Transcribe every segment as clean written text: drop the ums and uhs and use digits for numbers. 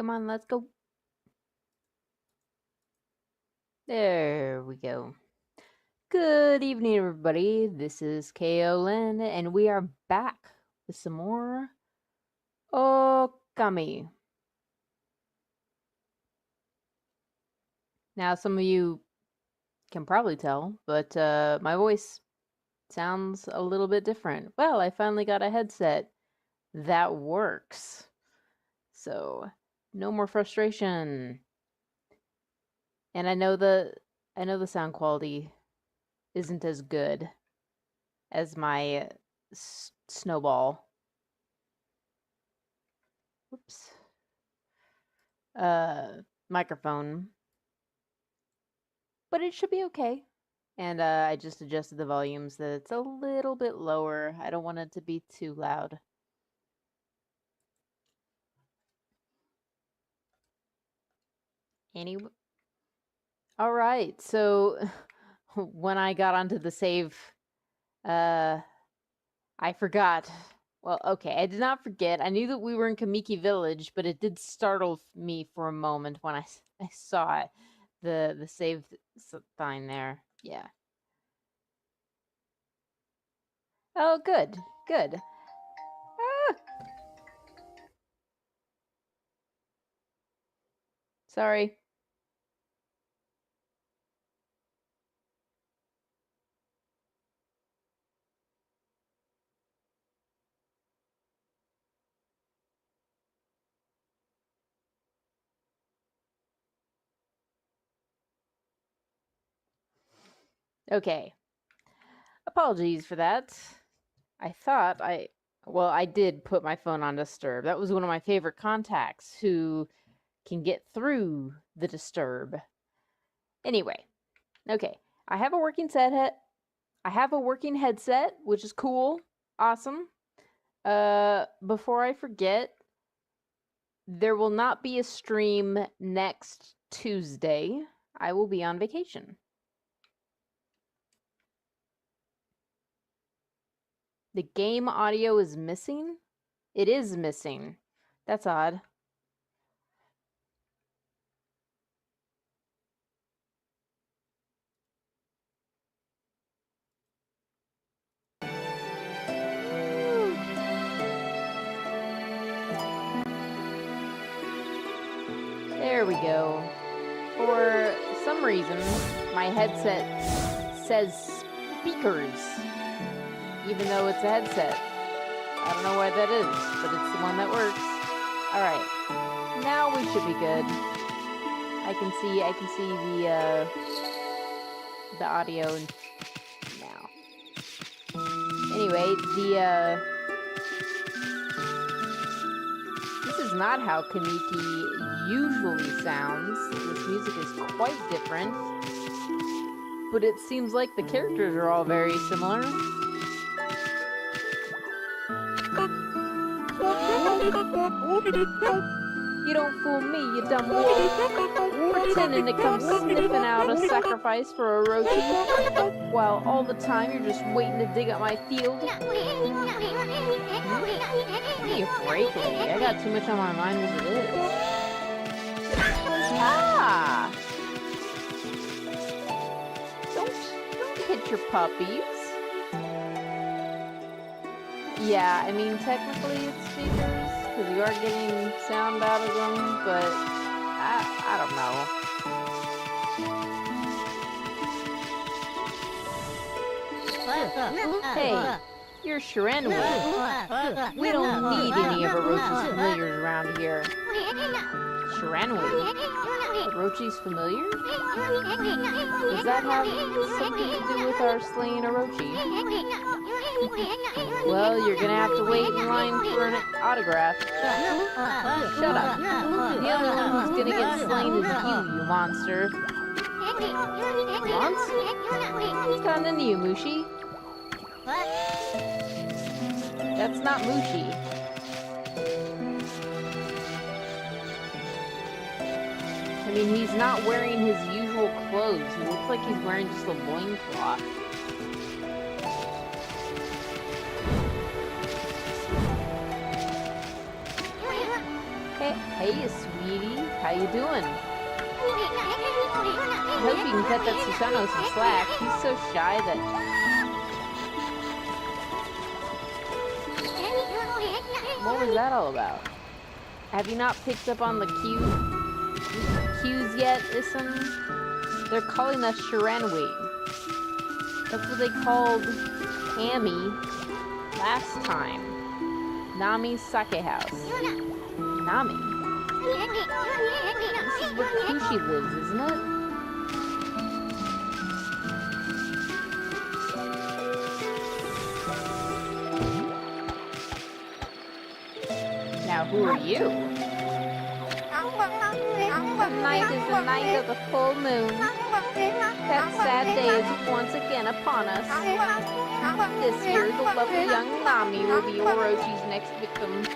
Come on, let's go. There we go. Good evening, everybody. This is Lynn, and we are back with some more Okami. Now, some of you can probably tell, but my voice sounds a little bit different. Well, I finally got a headset that works. So, no more frustration. And I know the sound quality isn't as good as my snowball. Oops. Microphone. But it should be okay. And I just adjusted the volumes that it's a little bit lower. I don't want it to be too loud. Anyway. All right. So when I got onto the save, I forgot. Well, okay, I did not forget. I knew that we were in Kamiki Village, but it did startle me for a moment when I saw it. The save sign there. Yeah. Oh, good. Good. Ah! Sorry. Okay. Apologies for that. I thought well, I did put my phone on disturb. That was one of my favorite contacts who can get through the disturb. Anyway, okay. I have a working headset, which is cool. Awesome. Before I forget, there will not be a stream next Tuesday. I will be on vacation. The game audio is missing? It is missing. That's odd. There we go. For some reason, my headset says speakers, even though it's a headset. I don't know why that is, but it's the one that works. Alright, now we should be good. I can see the audio now. Anyway, this is not how Kamiki usually sounds. This music is quite different, but it seems like the characters are all very similar. You don't fool me, you dumb wolf. Pretending to come sniffing out a sacrifice for Orochi, while all the time you're just waiting to dig up my field. Give me a break, lady. I got too much on my mind as it is. Ah! Don't hit your puppies. Yeah, I mean, technically it's speakers, because you are getting sound out of them, but I don't know. Hey, you're Shiranui. We don't need any of Orochi's familiars around here. Shiranui? Orochi's familiar? Does that have something to do with our slaying Orochi? Well, you're gonna have to wait in line for an autograph. Shut up. The only one who's gonna get slain is you monster. Monster? What's gotten into you, Mushi? That's not Mushi. I mean, he's not wearing his usual clothes. He looks like he's wearing just a loincloth. Hey, sweetie. How you doing? I hope you can cut that Susanoo some slack. He's so shy that... What was that all about? Have you not picked up on the cues yet, Isan? They're calling us Shiranui. That's what they called Amy last time. Nami's sake house. Nami? This is where Kushi lives, isn't it? Now, who are you? Tonight is the night of the full moon. That sad day is once again upon us. This year, the lovely young Nami will be Orochi's next victim.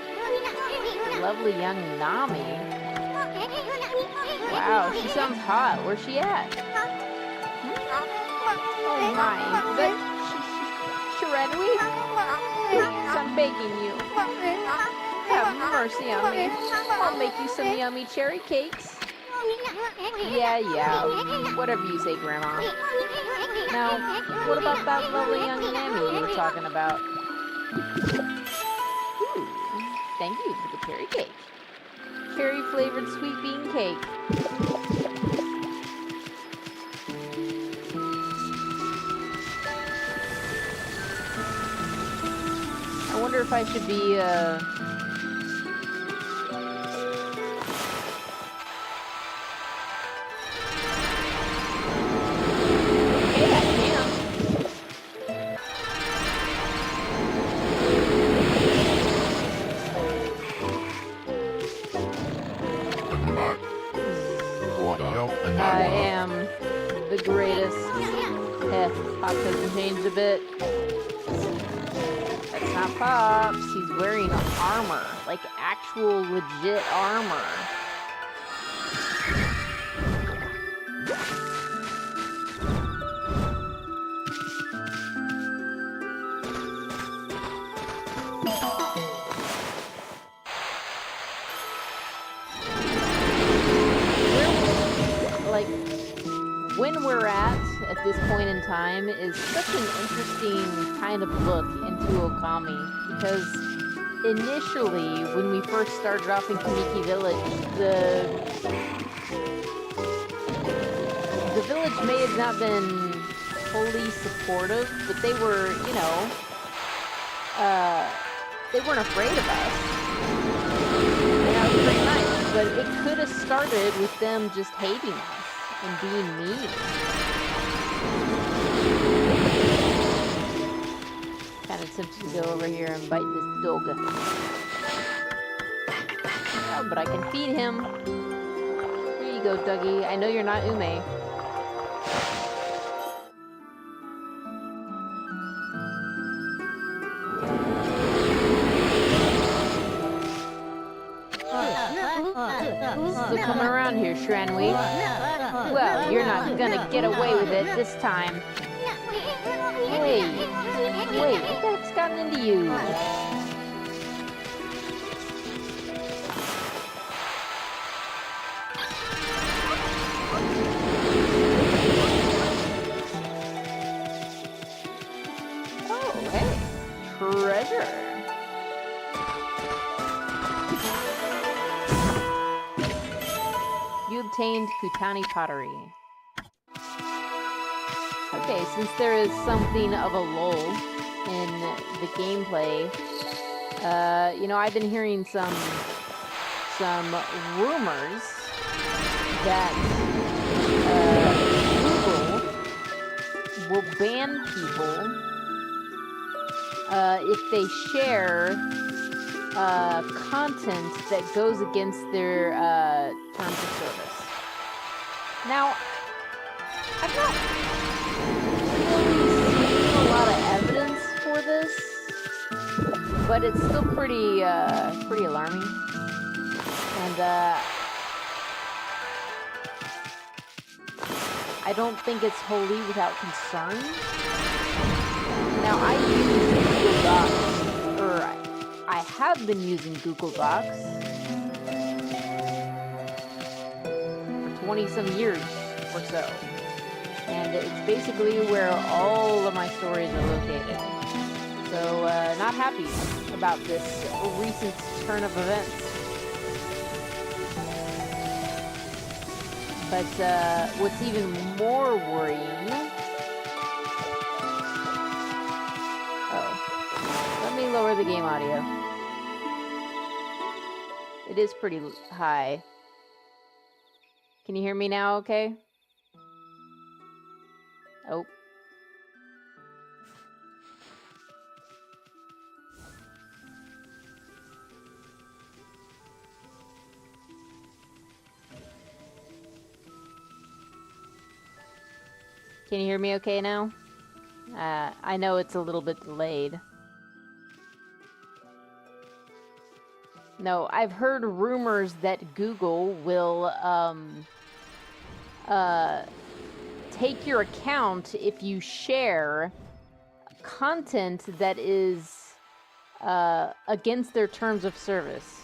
Lovely young Nami? Wow, she sounds hot. Where's she at? Oh my, but Shiranui? Please, I'm begging you. Have mercy on me. I'll make you some yummy cherry cakes. Yeah, whatever you say, Grandma. Now, what about that lovely young Nami you were talking about? Ooh, thank you for the cherry cake. Cherry-flavored sweet bean cake. I wonder if I should be, I am the greatest. Pops hasn't changed a bit. That's not Pops. He's wearing armor. Like actual legit armor. When we're at this point in time is such an interesting kind of look into Okami, because initially when we first started off in Kamiki Village, the village may have not been fully supportive, but they were, you know, they weren't afraid of us. And that was pretty nice, but it could have started with them just hating us and being mean. Kind of tempted to go over here and bite this dog. Oh, but I can feed him. Here you go, Dougie. I know you're not Ume. Still coming around here, Shiranui. Well, you're not gonna get away with it this time. Hey, wait, what the heck's gotten into you? Oh, hey, treasure. You obtained Kutani pottery. Okay, since there is something of a lull in the gameplay, you know, I've been hearing some rumors that Google will ban people if they share content that goes against their terms of service. Now, I've not really seen a lot of evidence for this, but it's still pretty alarming. And I don't think it's wholly without concern. Now, I use Google Docs, or I have been using Google Docs. 20-some years or so. And it's basically where all of my stories are located. So, not happy about this recent turn of events. But, what's even more worrying... Oh. Let me lower the game audio. It is pretty high. Can you hear me now okay? Oh. Can you hear me okay now? I know it's a little bit delayed. No, I've heard rumors that Google will, take your account if you share content that is, against their terms of service.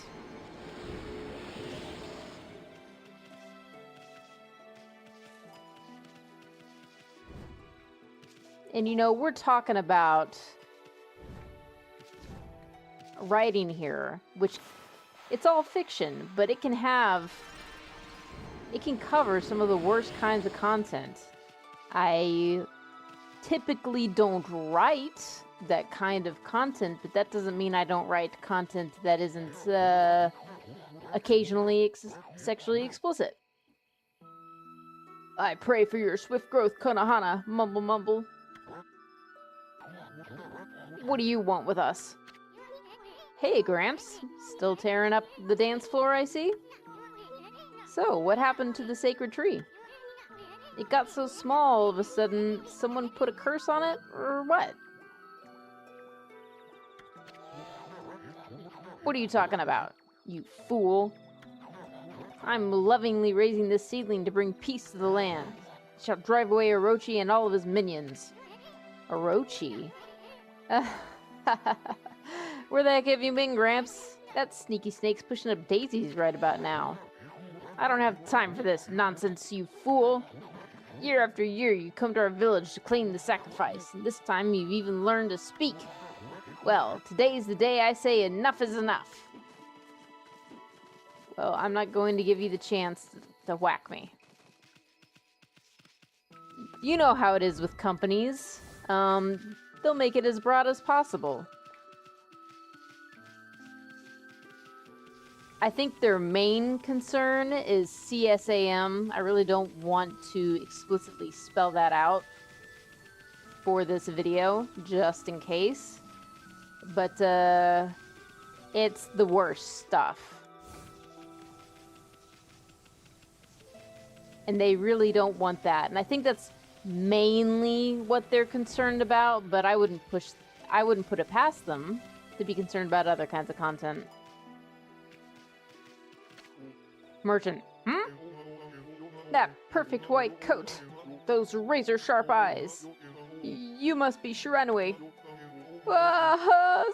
And you know, we're talking about writing here, which it's all fiction, but it can cover some of the worst kinds of content. I typically don't write that kind of content, but that doesn't mean I don't write content that isn't occasionally sexually explicit. I pray for your swift growth, Konohana. Mumble mumble. What do you want with us? Hey, Gramps. Still tearing up the dance floor, I see? So, what happened to the sacred tree? It got so small all of a sudden, someone put a curse on it, or what? What are you talking about, you fool? I'm lovingly raising this seedling to bring peace to the land. It shall drive away Orochi and all of his minions. Orochi? Where the heck have you been, Gramps? That sneaky snake's pushing up daisies right about now. I don't have time for this nonsense, you fool. Year after year, you come to our village to claim the sacrifice, and this time you've even learned to speak. Well, today's the day I say enough is enough. Well, I'm not going to give you the chance to whack me. You know how it is with companies. They'll make it as broad as possible. I think their main concern is CSAM. I really don't want to explicitly spell that out for this video, just in case. But, it's the worst stuff. And they really don't want that. And I think that's mainly what they're concerned about, but I wouldn't put it past them to be concerned about other kinds of content. Merchant. That perfect white coat. Those razor-sharp eyes. You must be Shiranui.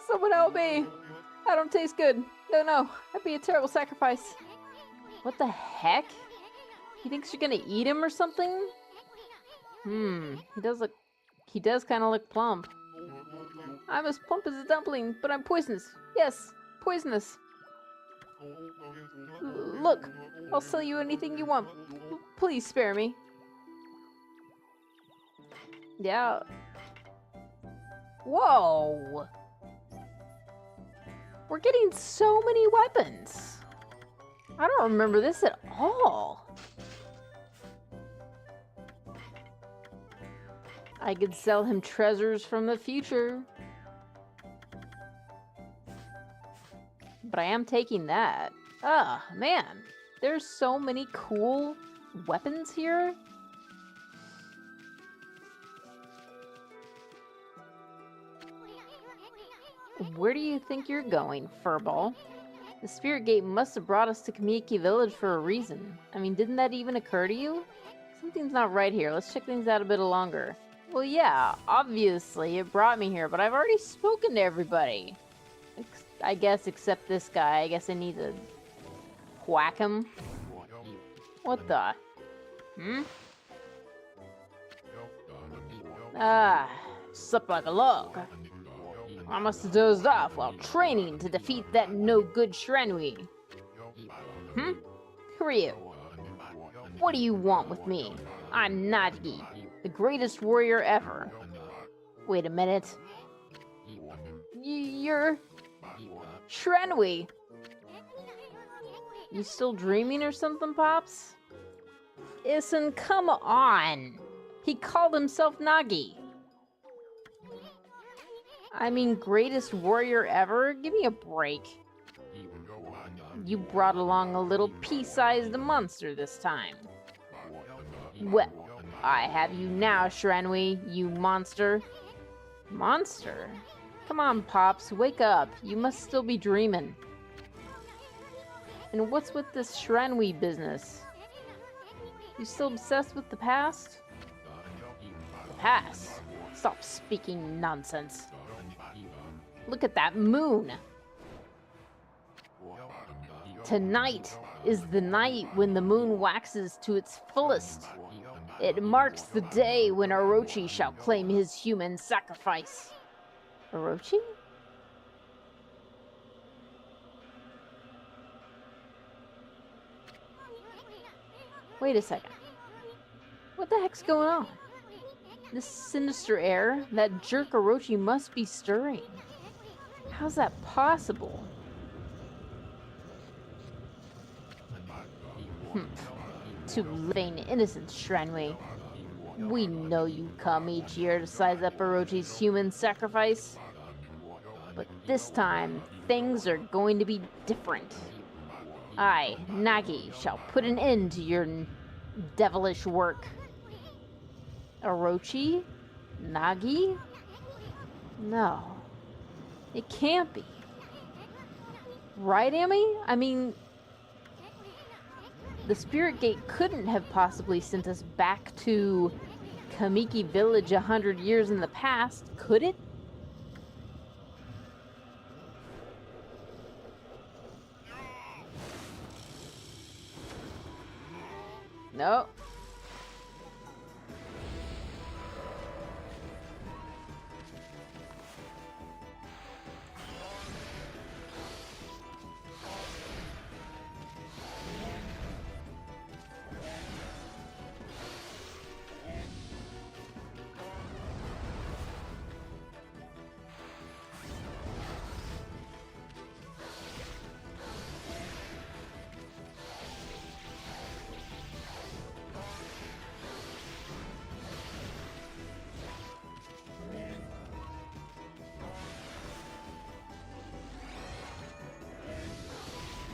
Someone help me. I don't taste good. No. That'd be a terrible sacrifice. What the heck? He thinks you're gonna eat him or something? He does kind of look plump. I'm as plump as a dumpling, but I'm poisonous. Yes, poisonous. Look, I'll sell you anything you want. Please spare me. Yeah. Whoa! We're getting so many weapons. I don't remember this at all. I could sell him treasures from the future. But I am taking that. Ah, man. There's so many cool weapons here. Where do you think you're going, Furball? The Spirit Gate must have brought us to Kamiki Village for a reason. I mean, didn't that even occur to you? Something's not right here. Let's check things out a bit longer. Well, yeah, obviously it brought me here, but I've already spoken to everybody. I guess except this guy. I guess I need to whack him. What the? Hmm? Ah, slept like a log. I must have dozed off while training to defeat that no-good Shrenui. Hmm? Who are you? What do you want with me? I'm Nagi, the greatest warrior ever. Wait a minute. You're... Shrenui. You still dreaming or something, Pops? Listen, come on. He called himself Nagi. I mean, greatest warrior ever? Give me a break. You brought along a little pea-sized monster this time. Well, I have you now, Shrenui, you monster. Monster? Come on, Pops, wake up. You must still be dreaming. And what's with this Shrenui business? You still obsessed with the past? The past? Stop speaking nonsense. Look at that moon. Tonight is the night when the moon waxes to its fullest. It marks the day when Orochi shall claim his human sacrifice. Orochi? Wait a second. What the heck's going on? This sinister air, that jerk Orochi must be stirring. How's that possible? To living innocence, Shrenui. We know you come each year to size up Orochi's human sacrifice. But this time, things are going to be different. I, Nagi, shall put an end to your devilish work. Orochi? Nagi? No. It can't be. Right, Amy? I mean, the Spirit Gate couldn't have possibly sent us back to Kamiki Village 100 years in the past, could it? No.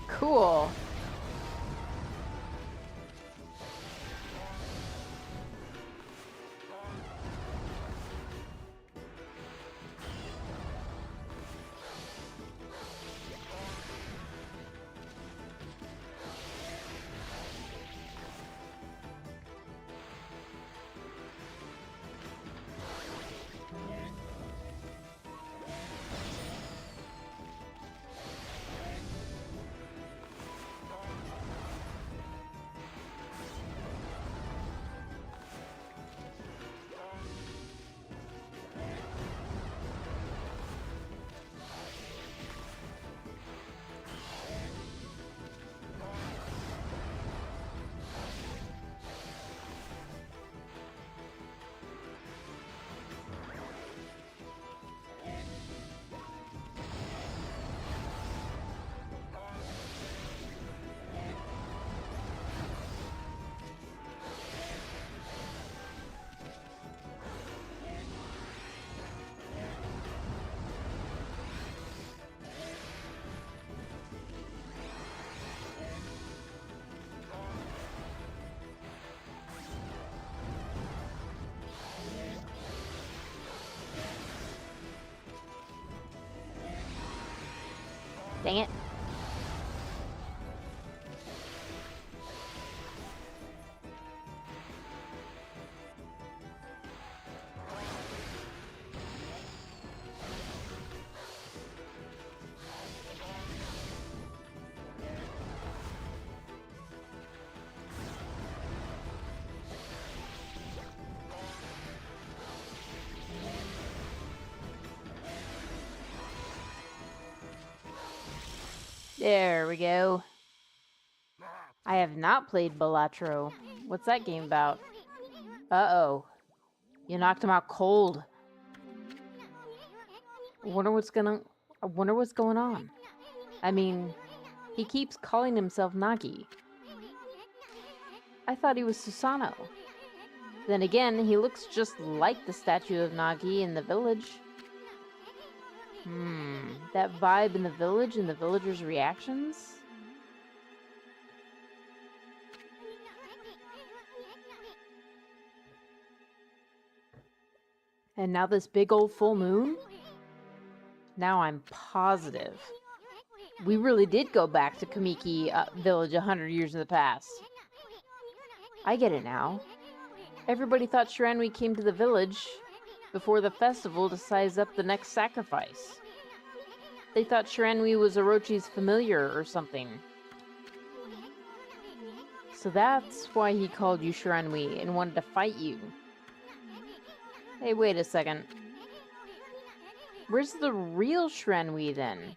Cool. Dang it. There we go. I have not played Balatro. What's that game about? Uh-oh. You knocked him out cold. I wonder what's going on. I mean, he keeps calling himself Nagi. I thought he was Susanoo. Then again, he looks just like the statue of Nagi in the village. That vibe in the village and the villagers' reactions? And now this big old full moon? Now I'm positive. We really did go back to Kamiki village 100 years in the past. I get it now. Everybody thought Shiranui came to the village before the festival to size up the next sacrifice. They thought Shiranui was Orochi's familiar or something. So that's why he called you Shiranui and wanted to fight you. Hey, wait a second. Where's the real Shiranui then?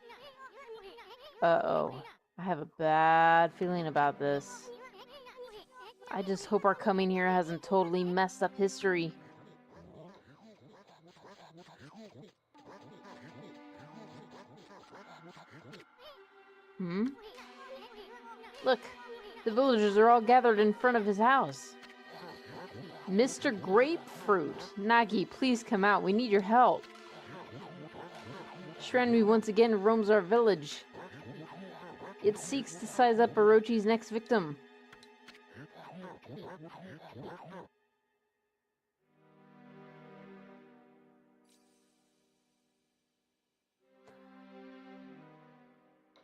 Uh-oh. I have a bad feeling about this. I just hope our coming here hasn't totally messed up history. Look, the villagers are all gathered in front of his house. Mr. Grapefruit, Nagi, please come out. We need your help. Shiranui once again roams our village. It seeks to size up Orochi's next victim.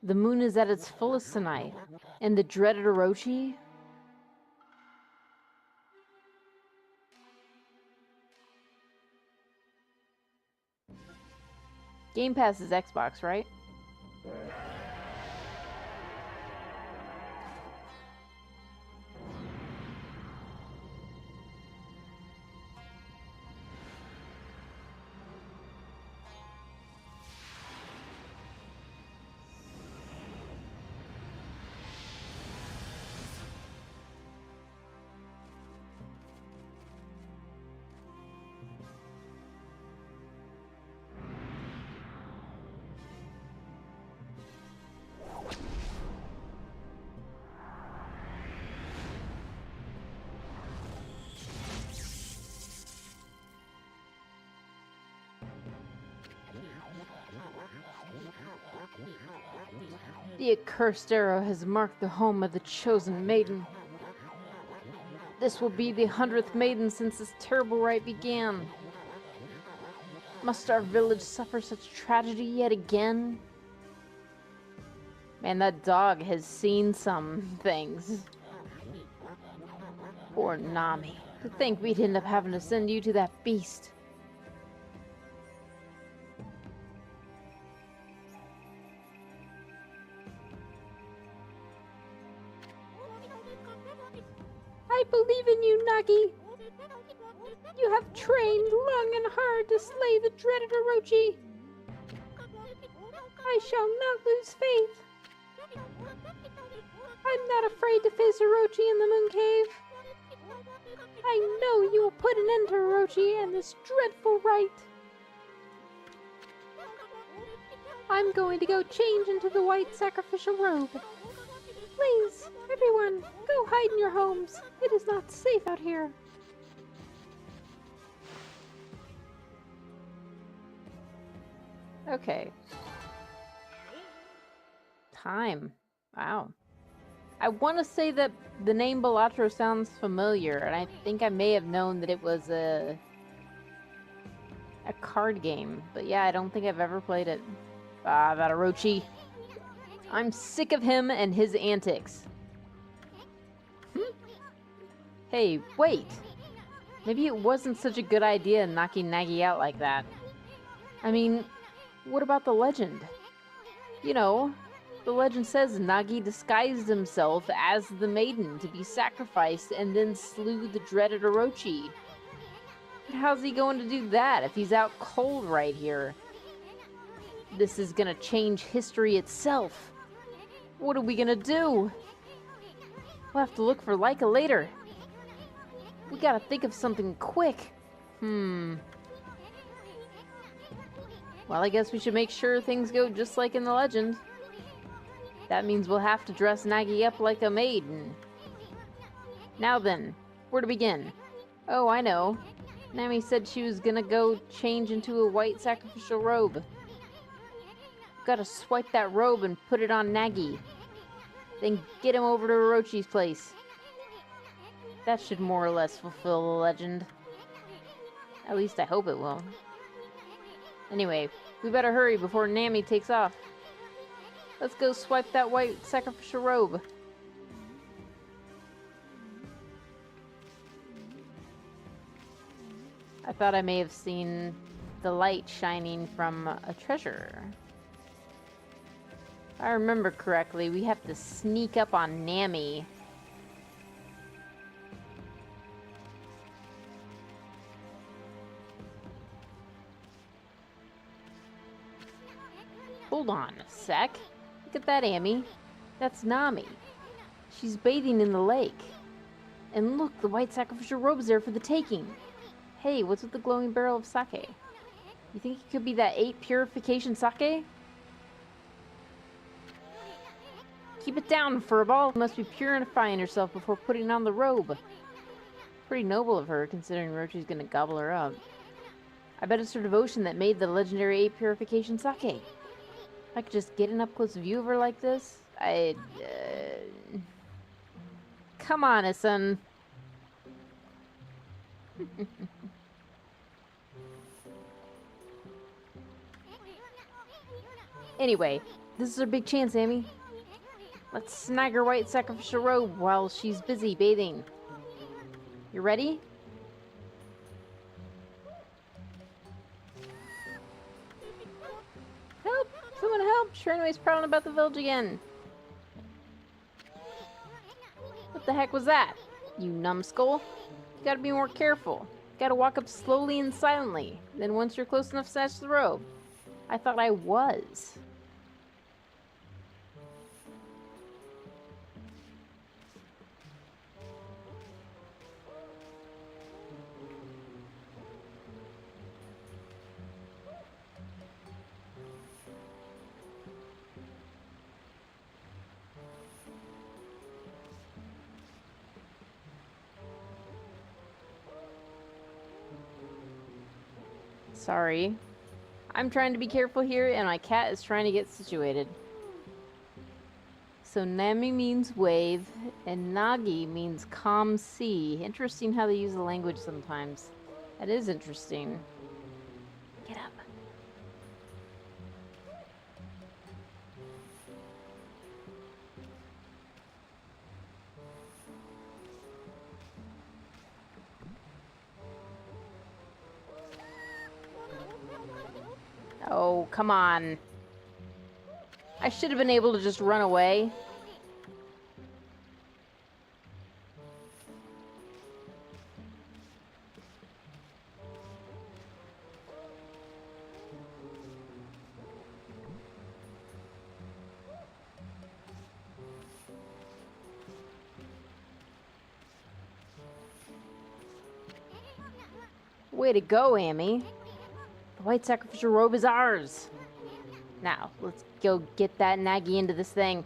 The moon is at its fullest tonight, and the dreaded Orochi... Game Pass is Xbox, right? The accursed arrow has marked the home of the chosen maiden. This will be the 100th maiden since this terrible rite began. Must our village suffer such tragedy yet again? Man, that dog has seen some things. Poor Nami. To think we'd end up having to send you to that beast. I believe in you, Nagi. You have trained long and hard to slay the dreaded Orochi. I shall not lose faith. I'm not afraid to face Orochi in the Moon Cave. I know you will put an end to Orochi and this dreadful rite. I'm going to go change into the white sacrificial robe. Please, everyone, go hide in your homes. It is not safe out here. Okay. Time. Wow. I want to say that the name Balatro sounds familiar, and I think I may have known that it was a card game. But yeah, I don't think I've ever played it. Ah, that Orochi. I'm sick of him and his antics. Hey, wait. Maybe it wasn't such a good idea knocking Nagi out like that. I mean, what about the legend? You know, the legend says Nagi disguised himself as the maiden to be sacrificed and then slew the dreaded Orochi. But how's he going to do that if he's out cold right here? This is gonna change history itself. What are we gonna do? We'll have to look for Laika later. We gotta think of something quick. Well, I guess we should make sure things go just like in the legend. That means we'll have to dress Nagi up like a maiden. Now then, where to begin? Oh, I know. Nami said she was gonna go change into a white sacrificial robe. Gotta swipe that robe and put it on Nagi. Then get him over to Orochi's place. That should more or less fulfill the legend. At least I hope it will. Anyway, we better hurry before Nami takes off. Let's go swipe that white sacrificial robe. I thought I may have seen the light shining from a treasure. If I remember correctly, we have to sneak up on Nami. Hold on a sec. Look at that, Amy. That's Nami. She's bathing in the lake. And look, the white sacrificial robe's there for the taking. Hey, what's with the glowing barrel of sake? You think it could be that 8 purification sake? Keep it down, Furball. You must be purifying herself before putting on the robe. Pretty noble of her, considering Orochi's gonna gobble her up. I bet it's her devotion that made the legendary 8 purification sake. If I could just get an up-close view of her like this, I'd... Come on, Isun. Anyway, this is our big chance, Amy. Let's snag her white sacrificial robe while she's busy bathing. You ready? Help! Someone help! Shiranui prowling about the village again. What the heck was that? You numbskull? You gotta be more careful. You gotta walk up slowly and silently. Then once you're close enough, snatch the robe. I thought I was. Sorry. I'm trying to be careful here, and my cat is trying to get situated. So Nami means wave, and Nagi means calm sea. Interesting how they use the language sometimes. That is interesting. Get up. Oh, come on. I should have been able to just run away. Way to go, Amy. The white sacrificial robe is ours. Now, let's go get that Nagi into this thing.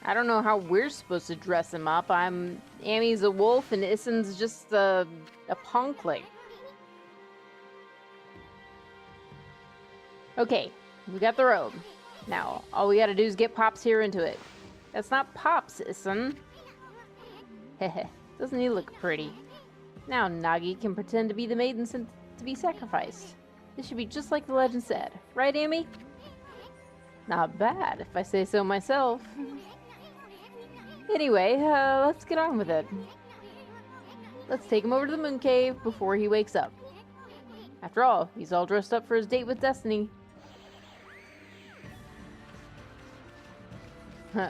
I don't know how we're supposed to dress him up. Amy's a wolf and Isun's just a punkling. Okay, we got the robe. Now, all we gotta do is get Pops here into it. That's not Pops, Isun. Heh, doesn't he look pretty? Now Nagi can pretend to be the maiden sent to be sacrificed. This should be just like the legend said. Right, Amy? Not bad, if I say so myself. Anyway, let's get on with it. Let's take him over to the moon cave before he wakes up. After all, he's all dressed up for his date with Destiny. Huh.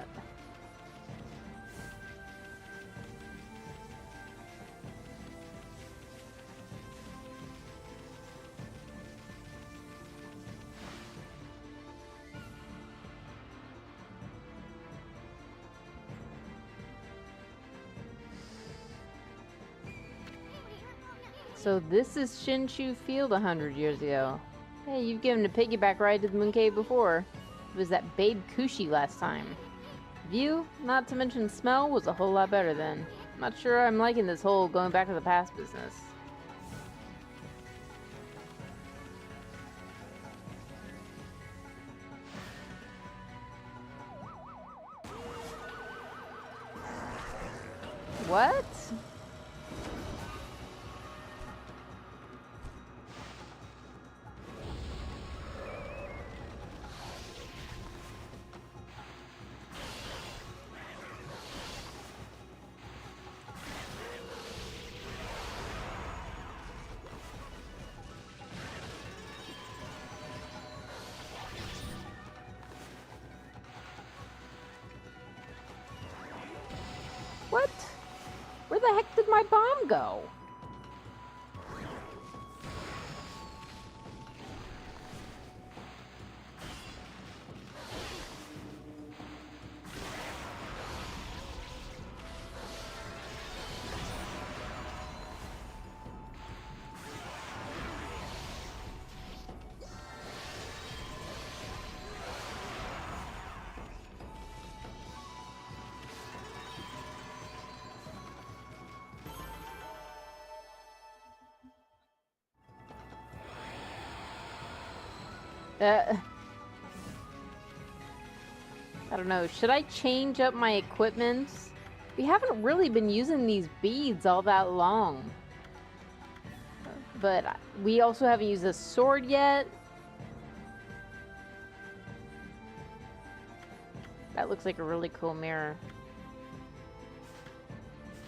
So this is Shinshu Field 100 years ago. Hey, you've given a piggyback ride to the Moon Cave before. It was that Babe Kushi last time. View, not to mention smell, was a whole lot better then. Not sure I'm liking this whole going back to the past business. What? What? Where the heck did my bomb go? I don't know. Should I change up my equipment? We haven't really been using these beads all that long. But we also haven't used a sword yet. That looks like a really cool mirror.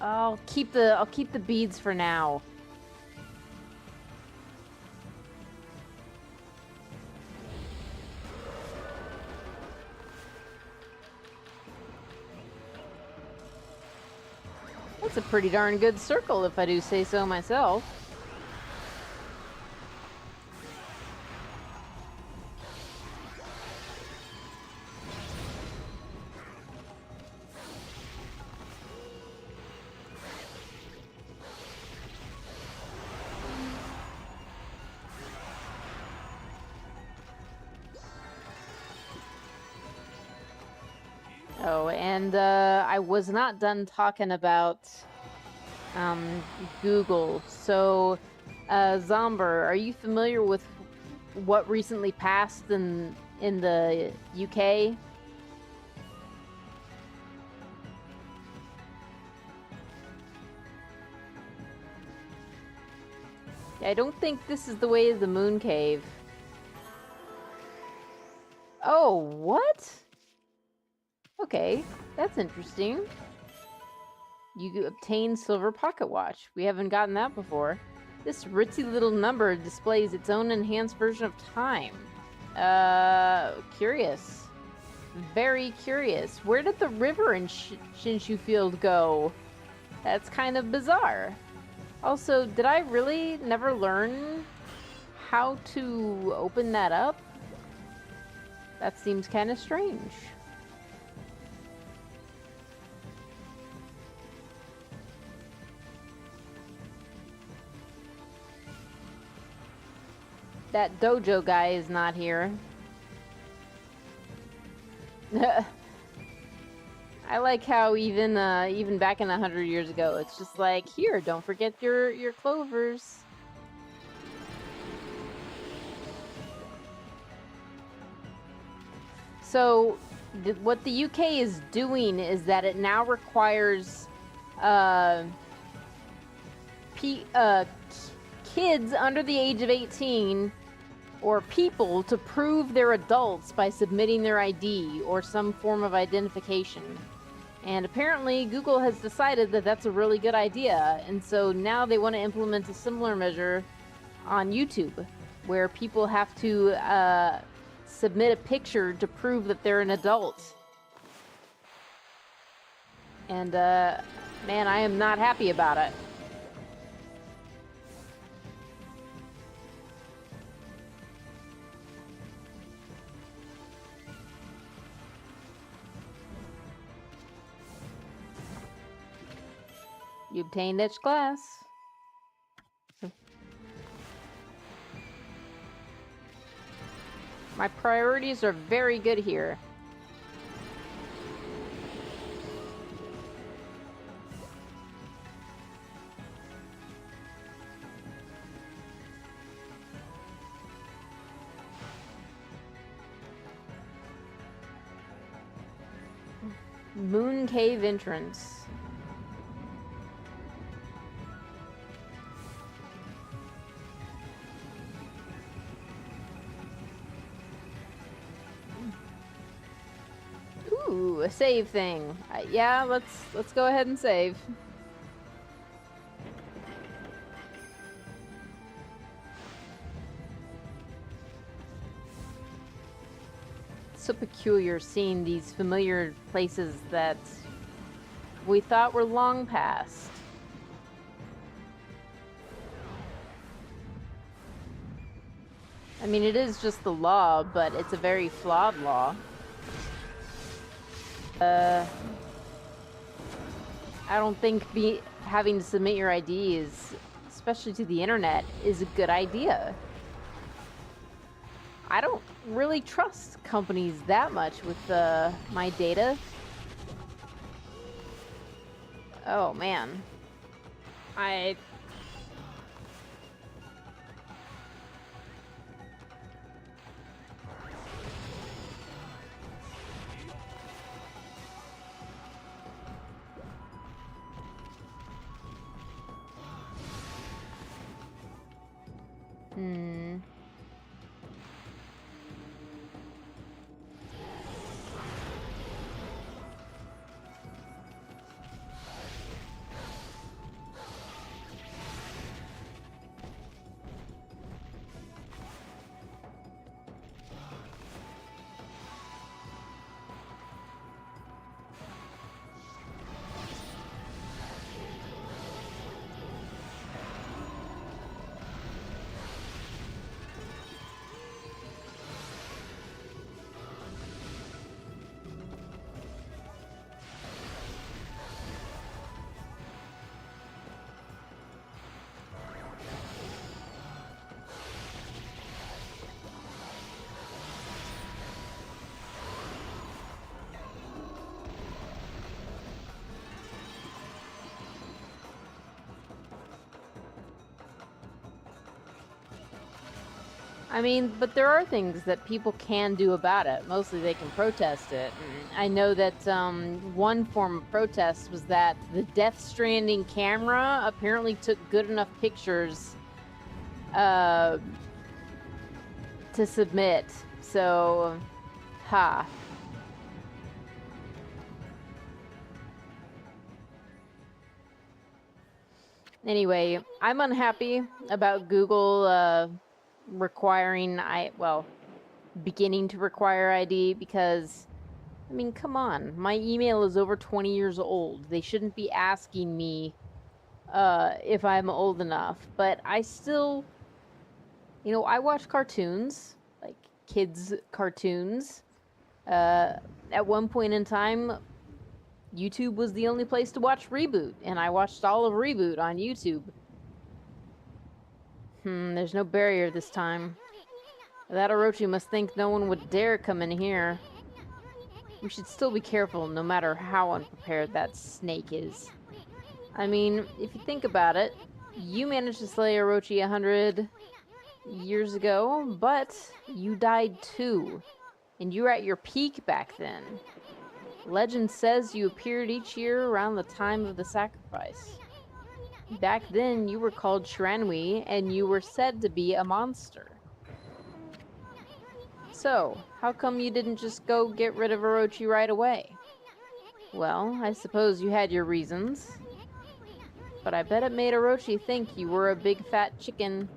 I'll keep the beads for now. That's a pretty darn good circle, if I do say so myself. Oh, and I was not done talking about Google. So, Zomber, are you familiar with what recently passed in the UK? I don't think this is the way of the Moon Cave. Oh, what? Okay, that's interesting. You obtain silver pocket watch. We haven't gotten that before. This ritzy little number displays its own enhanced version of time. Curious. Very curious. Where did the river in Shinshu Field go? That's kind of bizarre. Also, did I really never learn how to open that up? That seems kind of strange. That dojo guy is not here. I like how even back in 100 years ago, it's just like, here, don't forget your clovers. So, what the UK is doing is that it now requires kids under the age of 18 or people to prove they're adults by submitting their ID or some form of identification. And apparently Google has decided that that's a really good idea, and so now they want to implement a similar measure on YouTube, where people have to submit a picture to prove that they're an adult. And man, I am not happy about it. You obtained each class. My priorities are very good here. Moon Cave entrance. Ooh, a save thing. Yeah, let's go ahead and save. It's so peculiar seeing these familiar places that we thought were long past. I mean, it is just the law, but it's a very flawed law. I don't think having to submit your IDs, especially to the internet, is a good idea. I don't really trust companies that much with my data. Oh man. I mean, but there are things that people can do about it. Mostly they can protest it. I know that one form of protest was that the Death Stranding camera apparently took good enough pictures to submit. So, ha. Anyway, I'm unhappy about Google beginning to require ID because, I mean, come on. My email is over 20 years old. They shouldn't be asking me if I'm old enough. But I still, I watch cartoons, like kids' cartoons. At one point in time, YouTube was the only place to watch Reboot, and I watched all of Reboot on YouTube. There's no barrier this time. That Orochi must think no one would dare come in here. We should still be careful, no matter how unprepared that snake is. I mean, if you think about it, you managed to slay Orochi 100 years ago, but you died too. And you were at your peak back then. Legend says you appeared each year around the time of the sacrifice. Back then, you were called Shiranui, and you were said to be a monster. So, how come you didn't just go get rid of Orochi right away? Well, I suppose you had your reasons. But I bet it made Orochi think you were a big fat chicken.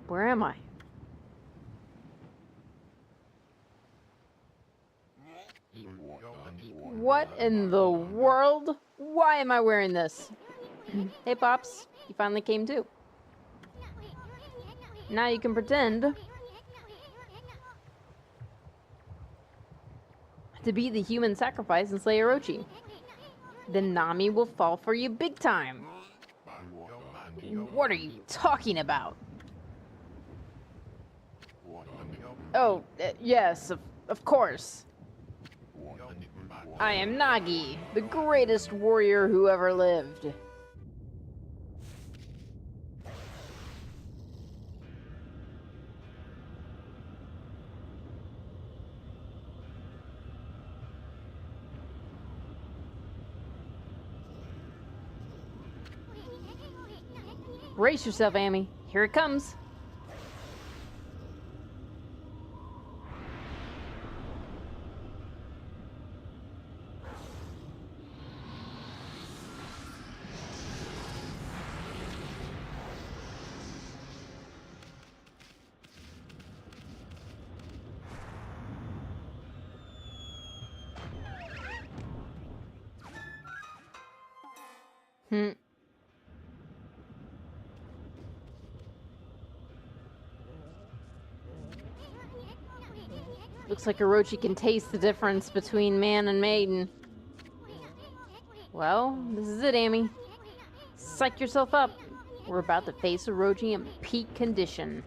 Where am I? What in the world? Why am I wearing this? Hey, Pops. You finally came too. Now you can pretend. to be the human sacrifice and slay Orochi. Then Nami will fall for you big time. What are you talking about? Oh, yes, of course. I am Nagi, the greatest warrior who ever lived. Brace yourself, Amy. Here it comes. Looks like Orochi can taste the difference between man and maiden. Well, this is it, Amy. Psych yourself up. We're about to face Orochi in peak condition.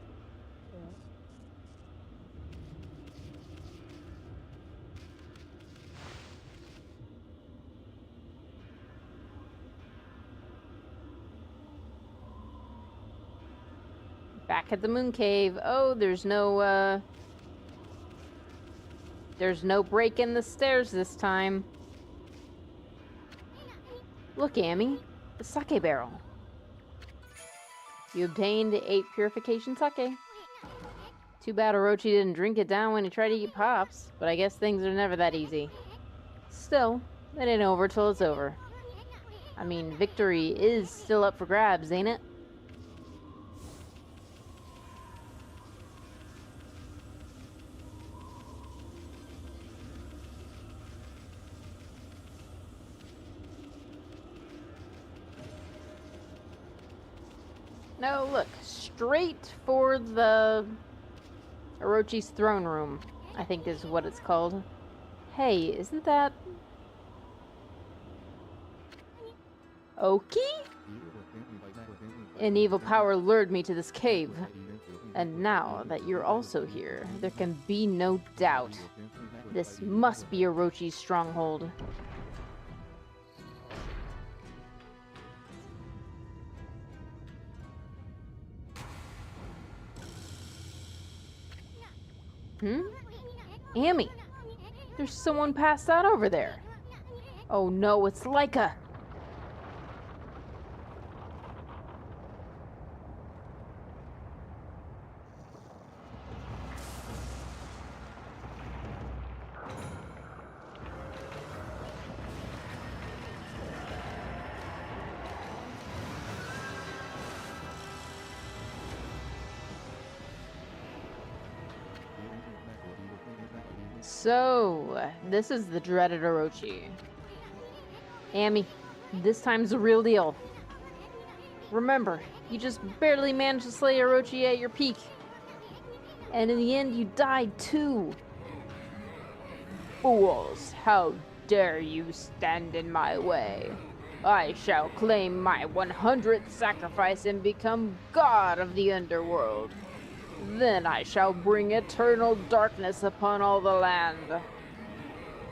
Back at the moon cave. Oh, there's no break in the stairs this time. Look, Amy, the sake barrel. You obtained 8 purification sake. Too bad Orochi didn't drink it down when he tried to eat Pops, but I guess things are never that easy. Still, it ain't over till it's over. I mean, victory is still up for grabs, ain't it? No, look, straight for the Orochi's throne room, I think is what it's called. Hey, isn't that Oki? An evil power lured me to this cave. And now that you're also here, there can be no doubt. This must be Orochi's stronghold. Amy, there's someone passed out over there. Oh no, it's Laika. So, this is the dreaded Orochi. Amy, this time's the real deal. Remember, you just barely managed to slay Orochi at your peak. And in the end, you died too. Fools, how dare you stand in my way? I shall claim my 100th sacrifice and become god of the underworld. Then I shall bring eternal darkness upon all the land.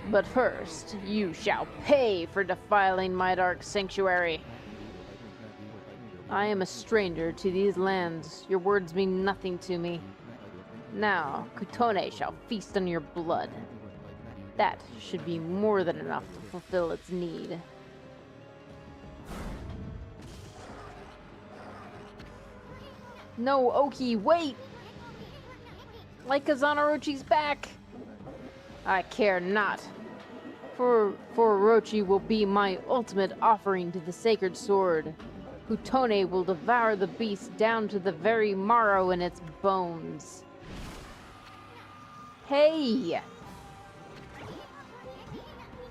But first, you shall pay for defiling my dark sanctuary. I am a stranger to these lands. Your words mean nothing to me. Now, Kutone shall feast on your blood. That should be more than enough to fulfill its need. No, Oki, wait! Laika's on Orochi's back! I care not. For Orochi will be my ultimate offering to the sacred sword. Kutone will devour the beast down to the very marrow in its bones. Hey!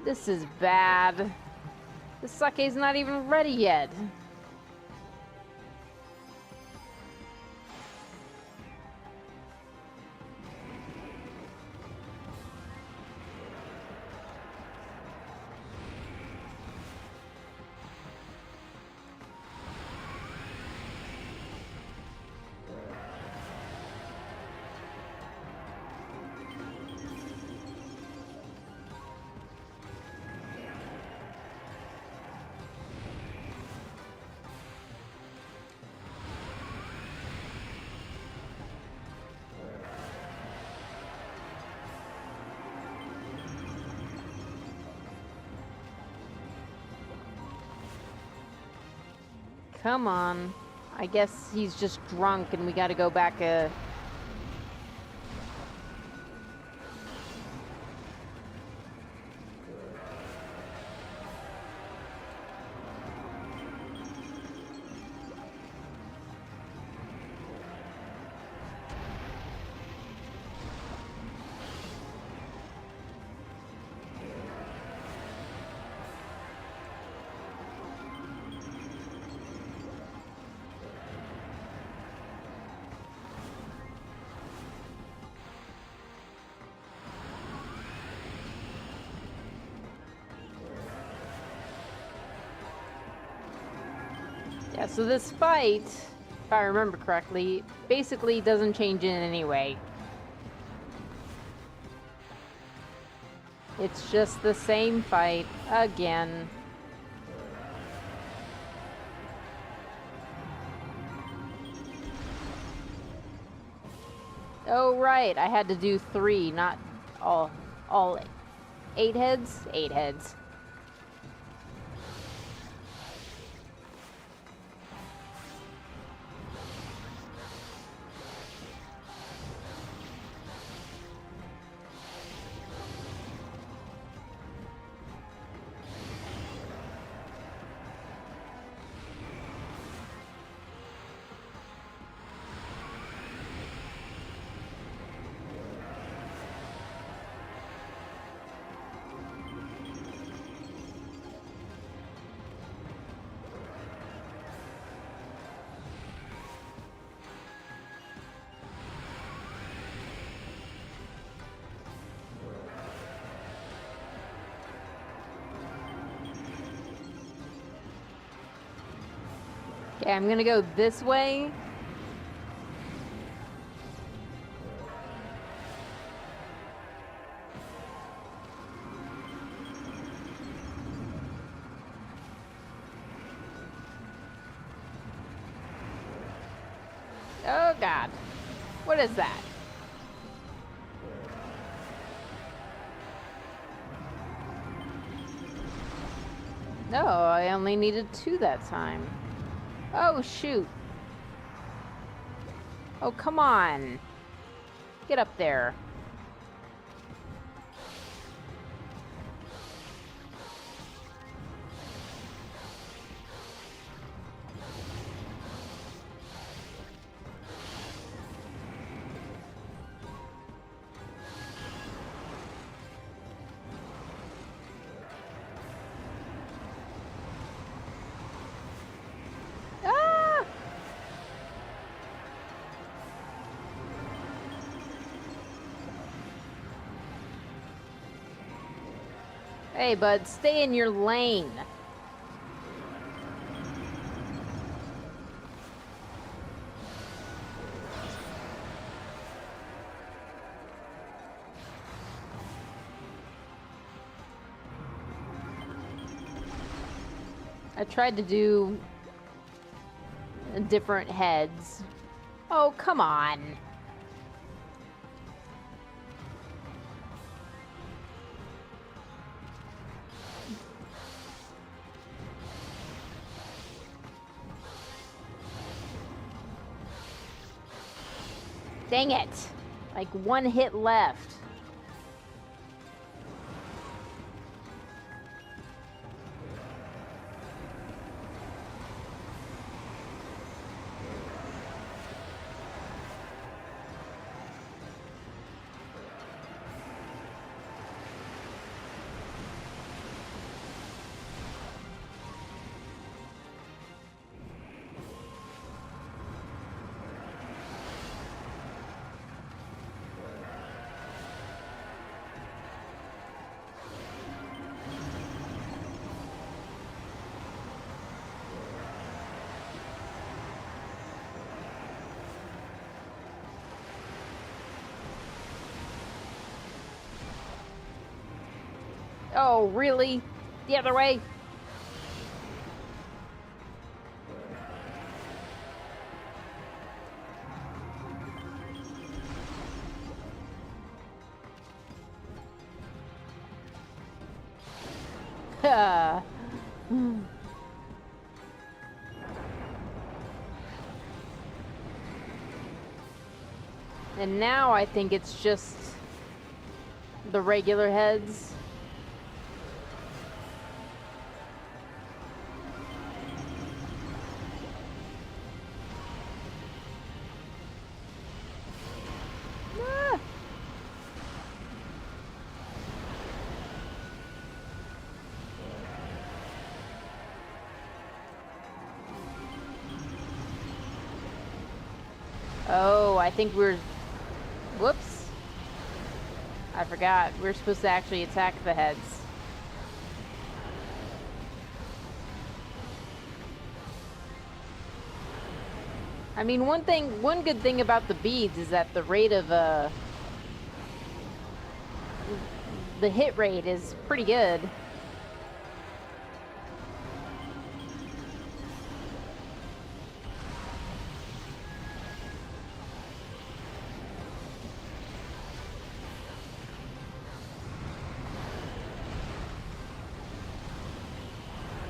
This is bad. The sake's not even ready yet. come on. I guess he's just drunk and we gotta go back Yeah, so this fight, if I remember correctly, basically doesn't change in any way. It's just the same fight again. Oh, right, I had to do 3, not all 8 heads? 8 heads. Okay, I'm gonna go this way. Oh god. What is that? No, I only needed 2 that time. Oh, shoot. Oh, come on. Get up there. Ah! Hey, bud, stay in your lane. I tried to do different heads. Oh, come on. Dang it. Like 1 hit left. Oh, really? The other way? And now I think it's just the regular heads. Ah! Oh, I think we're... Whoops. I forgot. We're supposed to actually attack the heads. I mean, one good thing about the beads is that the rate of, the hit rate is pretty good.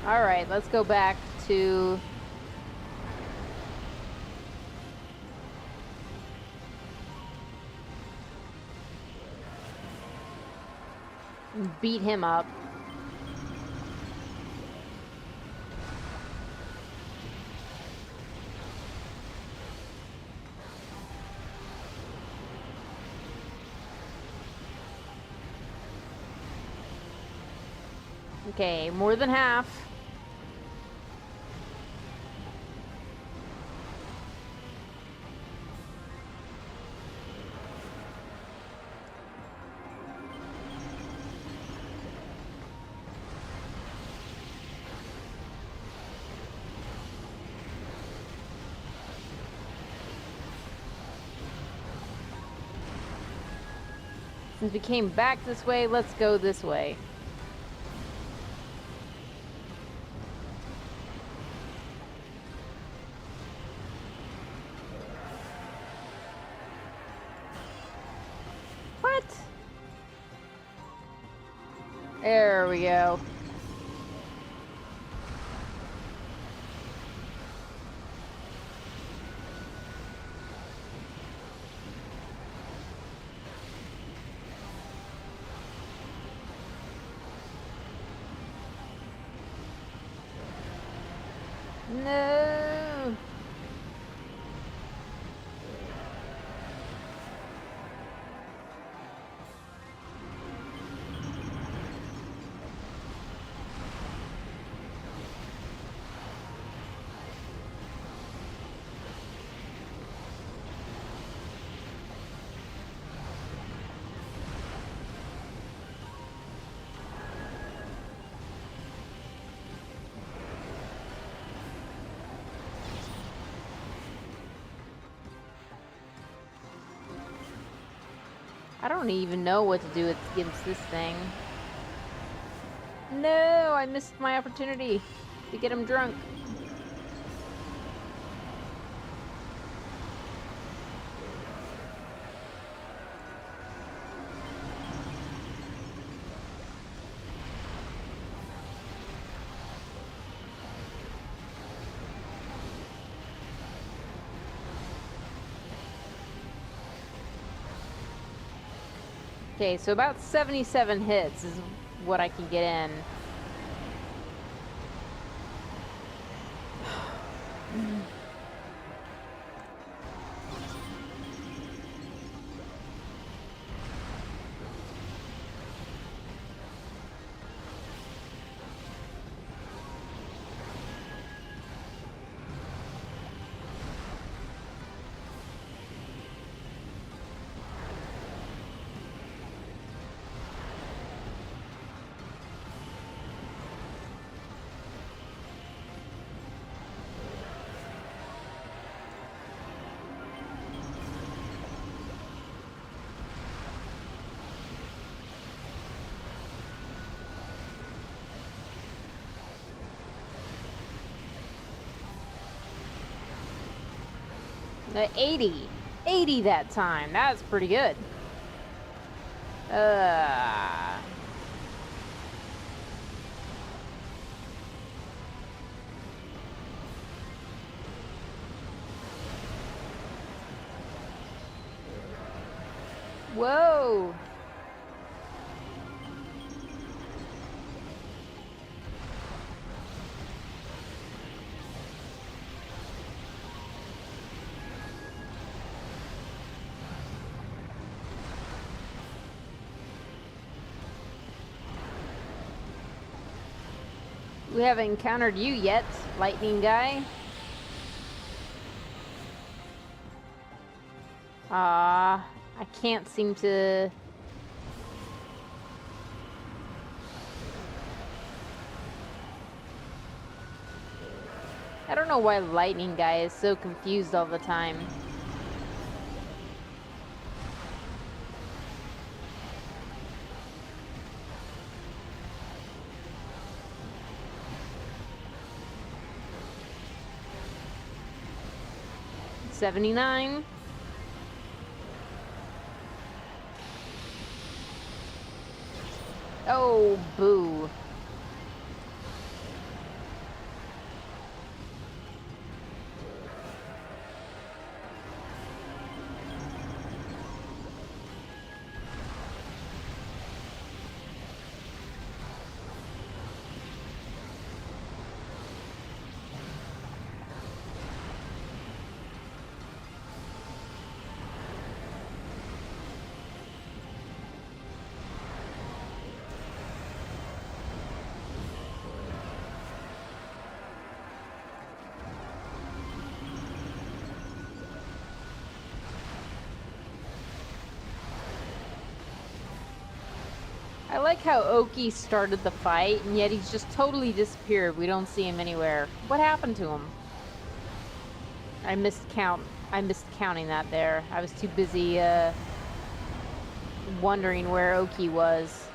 Alright, let's go back to... beat him up. Okay, more than half. Since we came back this way, let's go this way. What? There we go. No. I don't even know what to do against this thing. No, I missed my opportunity to get him drunk. Okay, so about 77 hits is what I can get in. The 80. 80 that time. That's pretty good. Whoa! We haven't encountered you yet, lightning guy. I can't seem to... I don't know why lightning guy is so confused all the time. $79. Oh, boo. I like how Oki started the fight, and yet he's just totally disappeared. We don't see him anywhere. What happened to him? I missed counting that there. I was too busy wondering where Oki was.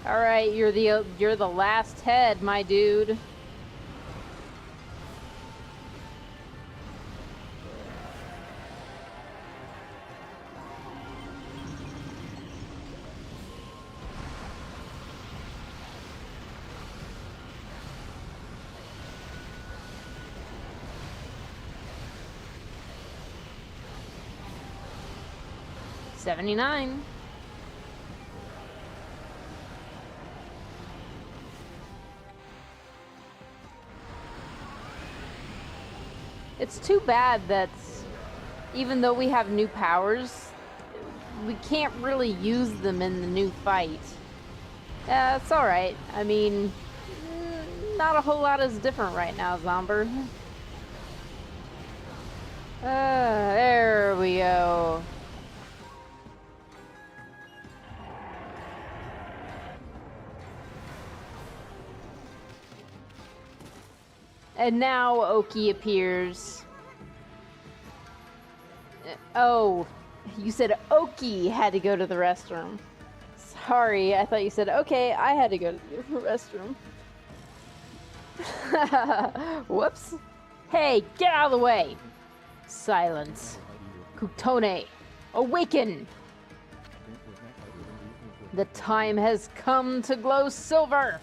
All right, you're the last head, my dude. $79. It's too bad that even though we have new powers, we can't really use them in the new fight. It's alright. I mean, not a whole lot is different right now, Zomber. There we go. And now Oki appears. Oh, you said Oki had to go to the restroom. Sorry, I thought you said, okay, I had to go to the restroom. Whoops. Hey, get out of the way. Silence. Kutone, awaken. The time has come to glow silver.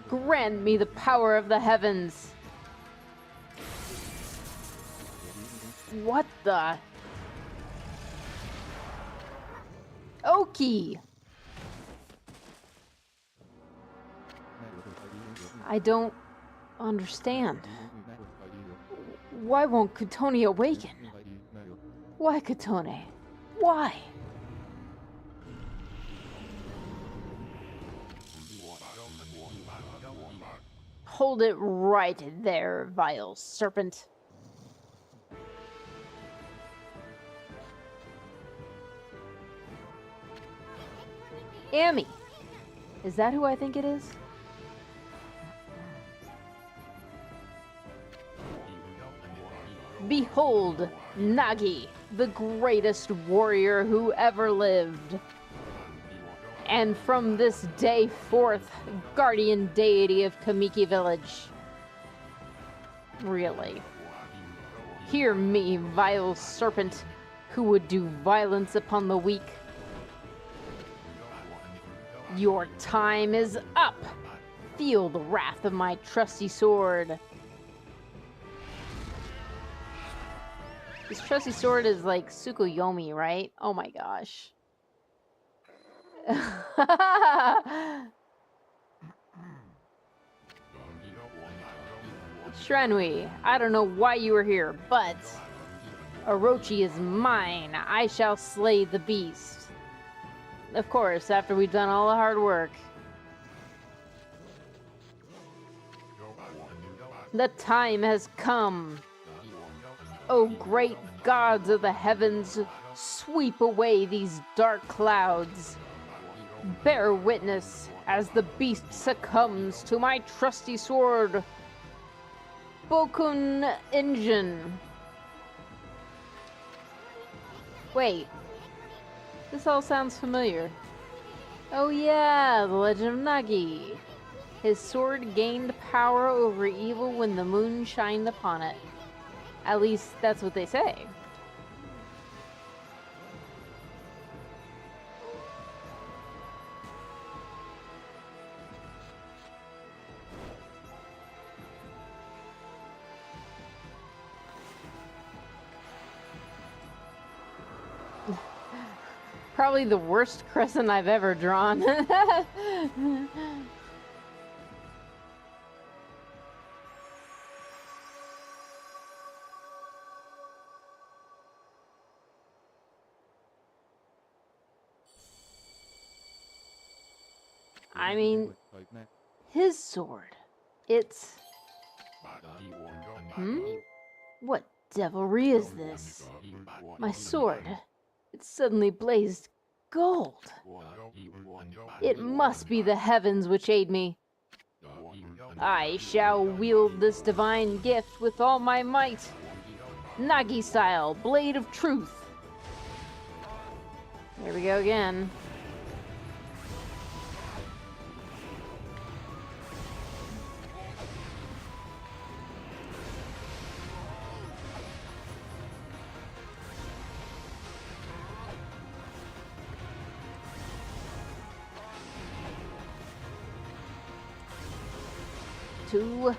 Grant me the power of the heavens. What the? Oki! I don't understand. Why won't Kutone awaken? Why, Kutone? Why? Hold it right there, vile serpent. Amy! Is that who I think it is? Behold, Nagi, the greatest warrior who ever lived. And from this day forth, guardian deity of Kamiki Village, Really. Hear me, vile serpent, who would do violence upon the weak. Your time is up! Feel the wrath of my trusty sword. This trusty sword is like Tsukuyomi, right? Oh my gosh. Shranui, I don't know why you were here, but Orochi is mine. I shall slay the beast. Of course, after we've done all the hard work. The time has come. O great gods of the heavens, sweep away these dark clouds. Bear witness as the beast succumbs to my trusty sword, Bokun Engine. Wait, this all sounds familiar. Oh yeah, the Legend of Nagi. His sword gained power over evil when the moon shined upon it. At least, that's what they say. Probably the worst crescent I've ever drawn. I mean, his sword. It's... What devilry is this? My sword. It suddenly blazed gold. It must be the heavens which aid me. I shall wield this divine gift with all my might. Nagi style, blade of truth. Here we go again. To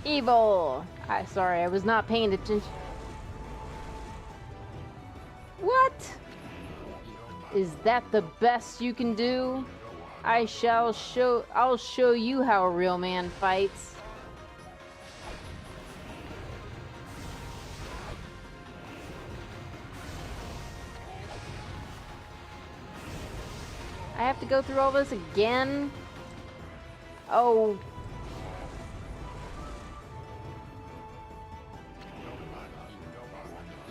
evil. Sorry, I was not paying attention. What? Is that the best you can do? I'll show you how a real man fights. I have to go through all this again? Oh.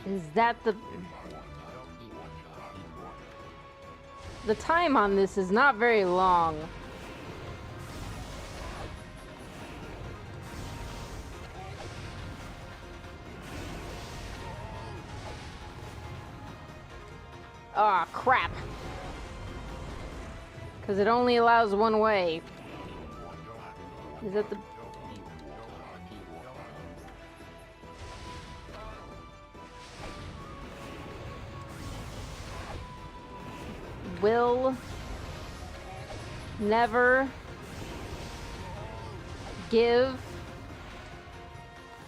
Is that the time on this is not very long. Ah, oh, crap. Because it only allows one way. Is that the... Will never give.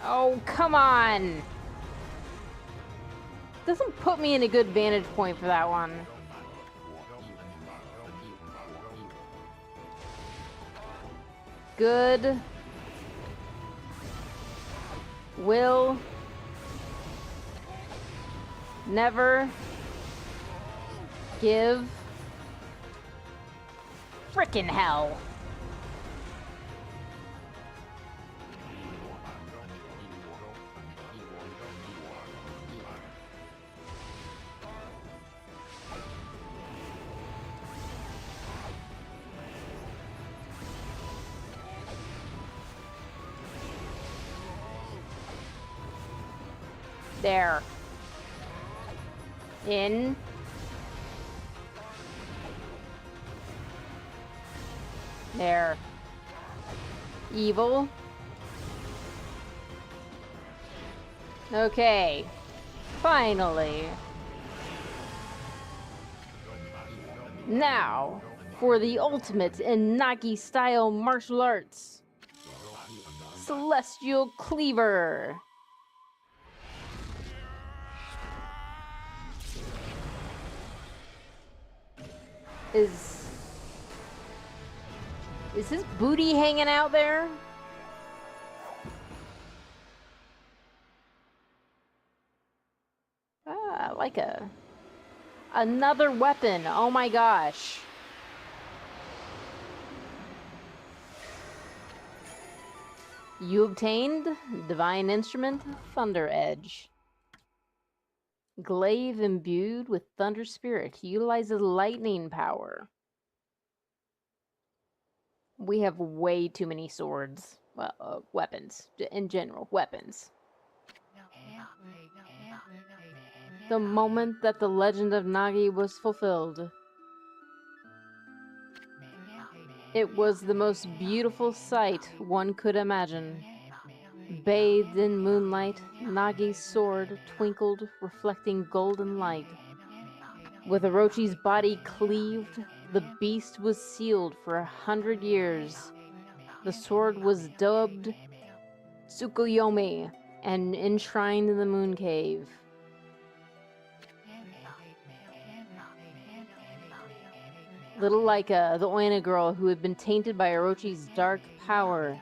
Oh, come on. Doesn't put me in a good vantage point for that one. Good. Will never give. Frickin' hell. There. In. There. Evil. Okay. Finally. Now, for the ultimate in Nagi-style martial arts. Celestial Cleaver. Is his booty hanging out there? Ah, like another weapon. Oh my gosh. You obtained Divine Instrument, Thunder Edge. Glaive imbued with Thunder Spirit utilizes lightning power. We have way too many swords. Well, weapons. In general, weapons. The moment that the legend of Nagi was fulfilled, it was the most beautiful sight one could imagine. Bathed in moonlight, Nagi's sword twinkled, reflecting golden light. With Orochi's body cleaved, the beast was sealed for 100 years. The sword was dubbed Tsukuyomi and enshrined in the moon cave. Little Laika, the Oina girl who had been tainted by Orochi's dark power,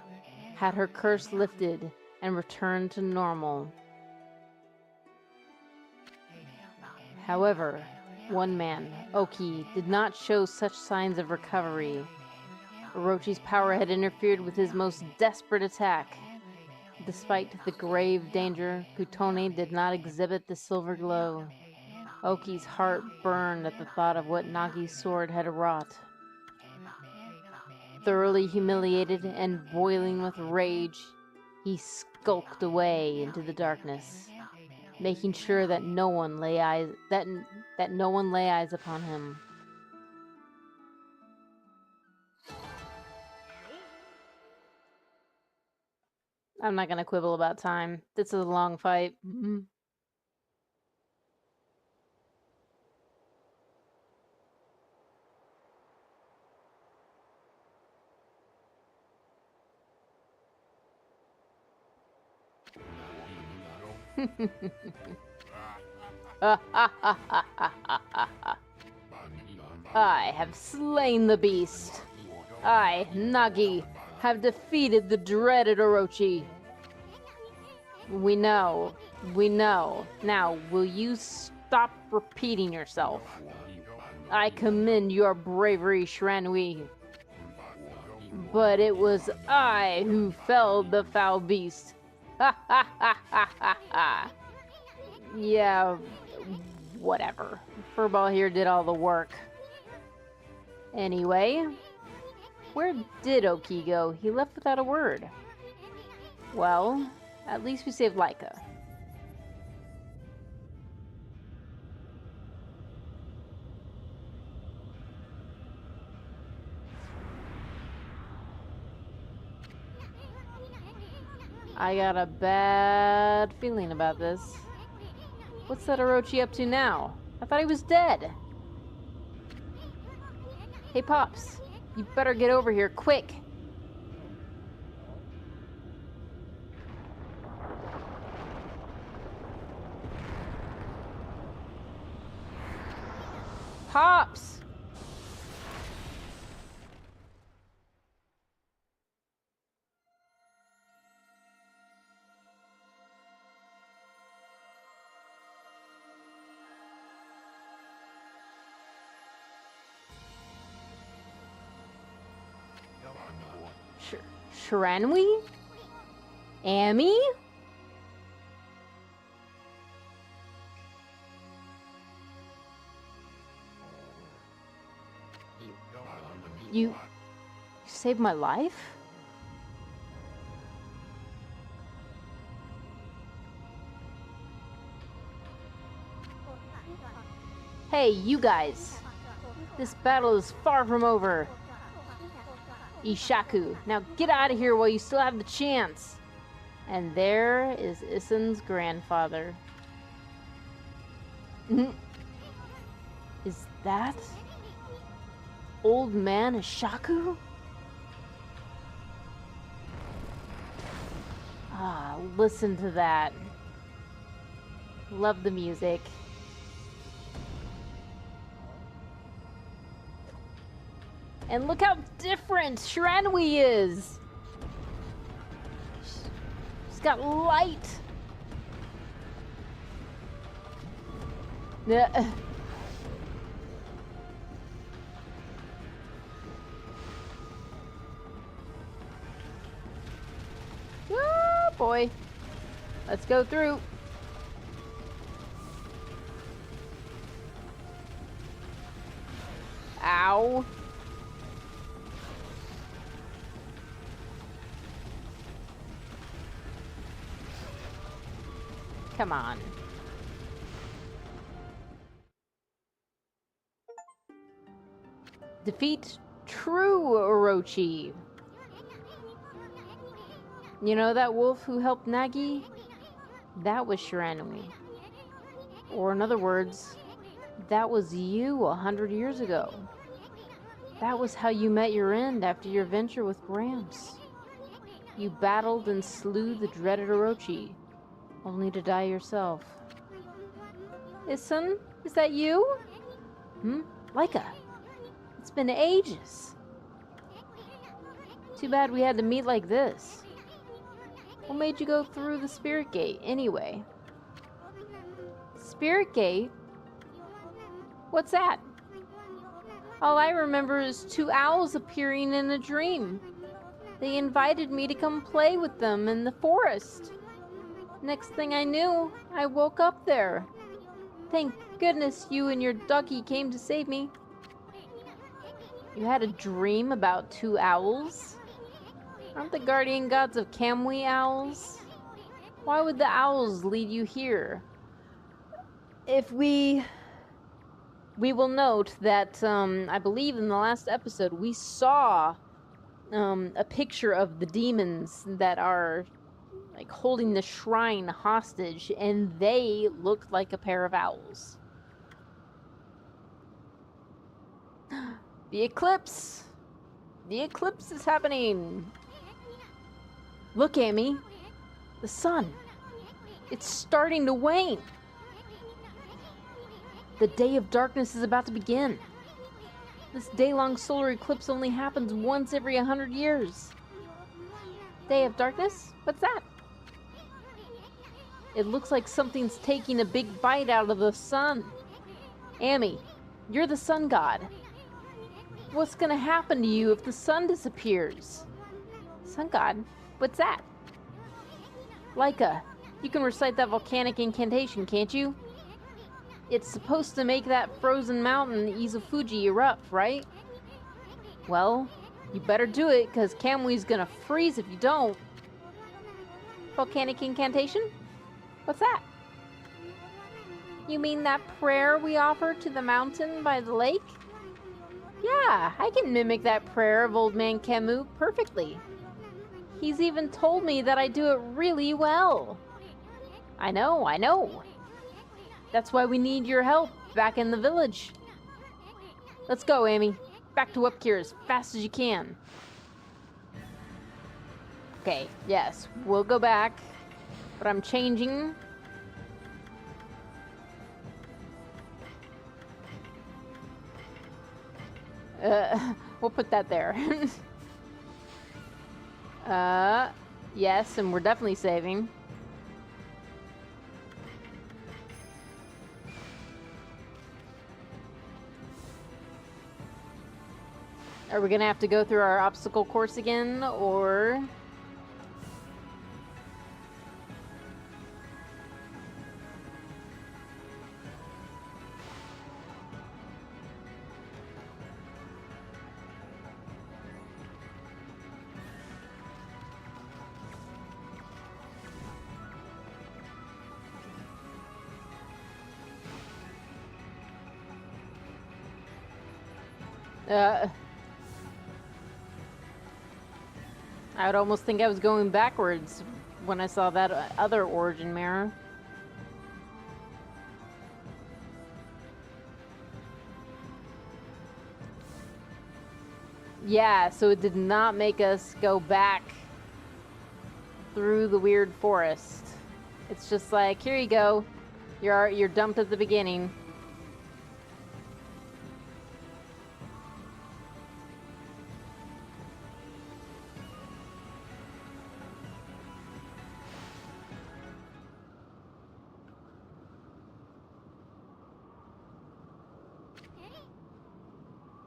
had her curse lifted and returned to normal. However, one man, Oki, did not show such signs of recovery. Orochi's power had interfered with his most desperate attack. Despite the grave danger, Kutone did not exhibit the silver glow. Oki's heart burned at the thought of what Nagi's sword had wrought. Thoroughly humiliated and boiling with rage, he skulked away into the darkness, making sure that no one lay eyes upon him. I'm not gonna quibble about time. This is a long fight. I have slain the beast. I, Nagi, have defeated the dreaded Orochi. We know. Now, will you stop repeating yourself? I commend your bravery, Shranui. But it was I who felled the foul beast. Yeah, whatever. Furball here did all the work. Anyway, where did Oki go? He left without a word. Well, at least we saved Laika. I got a bad feeling about this. What's that Orochi up to now? I thought he was dead. Hey, Pops, you better get over here, quick. Pops! Shiranui? Amy? You saved my life? Hey, you guys. This battle is far from over. Ishaku, now get out of here while you still have the chance. And there is Issen's grandfather. Is that old man Ishaku? Ah, listen to that. Love the music. And look how different Shiranui is! She's got light! Oh boy. Let's go through. Ow. Come on. Defeat true Orochi. You know that wolf who helped Nagi? That was Shiranui. Or in other words, that was you 100 years ago. That was how you met your end after your venture with Gramps. You battled and slew the dreaded Orochi, only to die yourself. Issen, is that you? Laika. It's been ages. Too bad we had to meet like this. What made you go through the Spirit Gate, anyway? Spirit Gate? What's that? All I remember is 2 owls appearing in a dream. They invited me to come play with them in the forest. Next thing I knew, I woke up there. Thank goodness you and your ducky came to save me. You had a dream about 2 owls? Aren't the guardian gods of Kamui owls? Why would the owls lead you here? If we will note that, I believe in the last episode, we saw a picture of the demons that are like holding the shrine hostage, and they looked like a pair of owls. The eclipse! The eclipse is happening! Look, Amy! The sun! It's starting to wane! The day of darkness is about to begin. This day-long solar eclipse only happens once every 100 years. Day of darkness? What's that? It looks like something's taking a big bite out of the sun. Amy, you're the sun god. What's gonna happen to you if the sun disappears? Sun god? What's that? Laika, you can recite that volcanic incantation, can't you? It's supposed to make that frozen mountain Izufuji erupt, right? Well, you better do it, because Kamui's gonna freeze if you don't. Volcanic incantation? What's that? You mean that prayer we offered to the mountain by the lake? Yeah, I can mimic that prayer of Old Man Camus perfectly. He's even told me that I do it really well. I know. That's why we need your help back in the village. Let's go, Amy. Back to Wep'keer as fast as you can. Okay, yes, we'll go back. But I'm changing. We'll put that there. Yes, and we're definitely saving. Are we gonna have to go through our obstacle course again, or... I would almost think I was going backwards. when I saw that other origin mirror. Yeah, so it did not make us go back through the weird forest. It's just like, here you go. You're dumped at the beginning.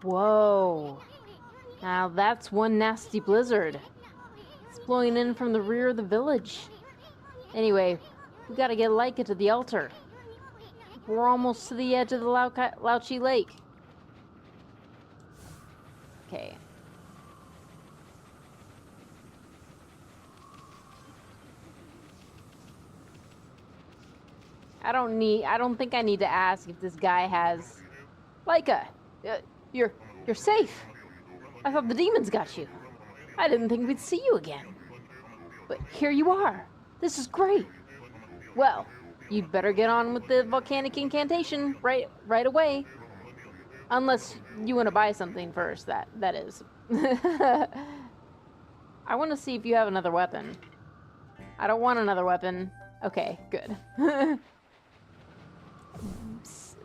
Whoa. Now that's one nasty blizzard. It's blowing in from the rear of the village. Anyway, we gotta get Laika to the altar. We're almost to the edge of the Lauchi Lake. Okay. I don't think I need to ask if this guy has... Laika, you're safe. I thought the demons got you. I didn't think we'd see you again. But here you are. This is great. Well, you'd better get on with the volcanic incantation right away. Unless you want to buy something first, that is. I want to see if you have another weapon. I don't want another weapon. Okay, good.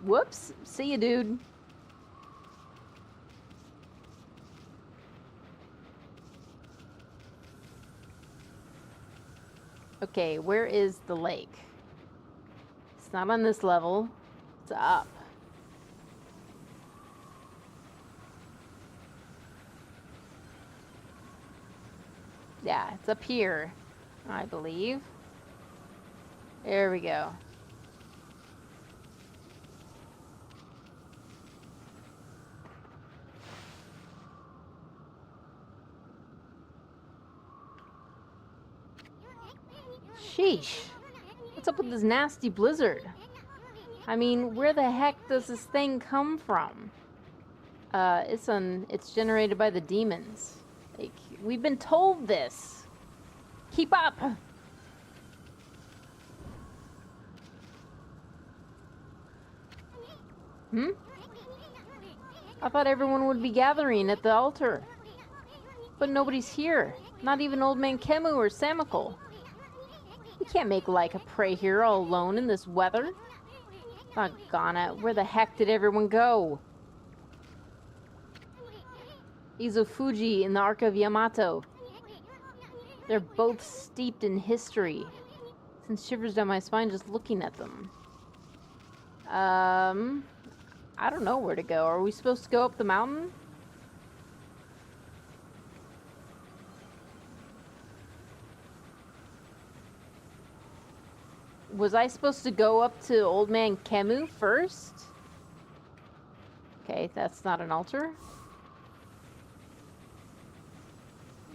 Whoops. See you, dude. Okay, where is the lake? It's not on this level. It's up. Yeah, it's up here, I believe. There we go. Sheesh. What's up with this nasty blizzard? I mean, where the heck does this thing come from? It's generated by the demons. Like, we've been told this. Keep up! Hmm? I thought everyone would be gathering at the altar. But nobody's here. Not even Old Man Kemu or Samikol. We can't make Laika pray here all alone in this weather. Doggone it, where the heck did everyone go? Izufuji and the Ark of Yamato. They're both steeped in history. Sends shivers down my spine just looking at them. I don't know where to go. Are we supposed to go up the mountain? Was I supposed to go up to Old Man Kemu first? Okay, that's not an altar.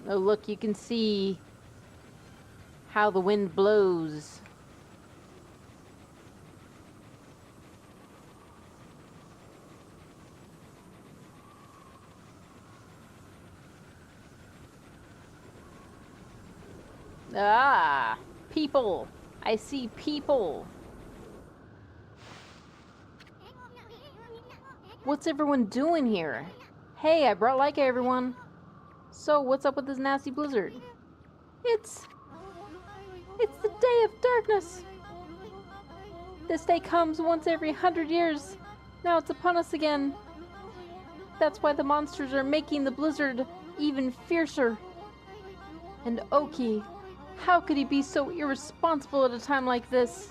Oh, look, you can see how the wind blows. Ah, people. I see people. What's everyone doing here? Hey, I brought Laika, everyone. So, what's up with this nasty blizzard? It's the day of darkness. This day comes once every 100 years. Now it's upon us again. That's why the monsters are making the blizzard even fiercer. And Oki, how could he be so irresponsible at a time like this?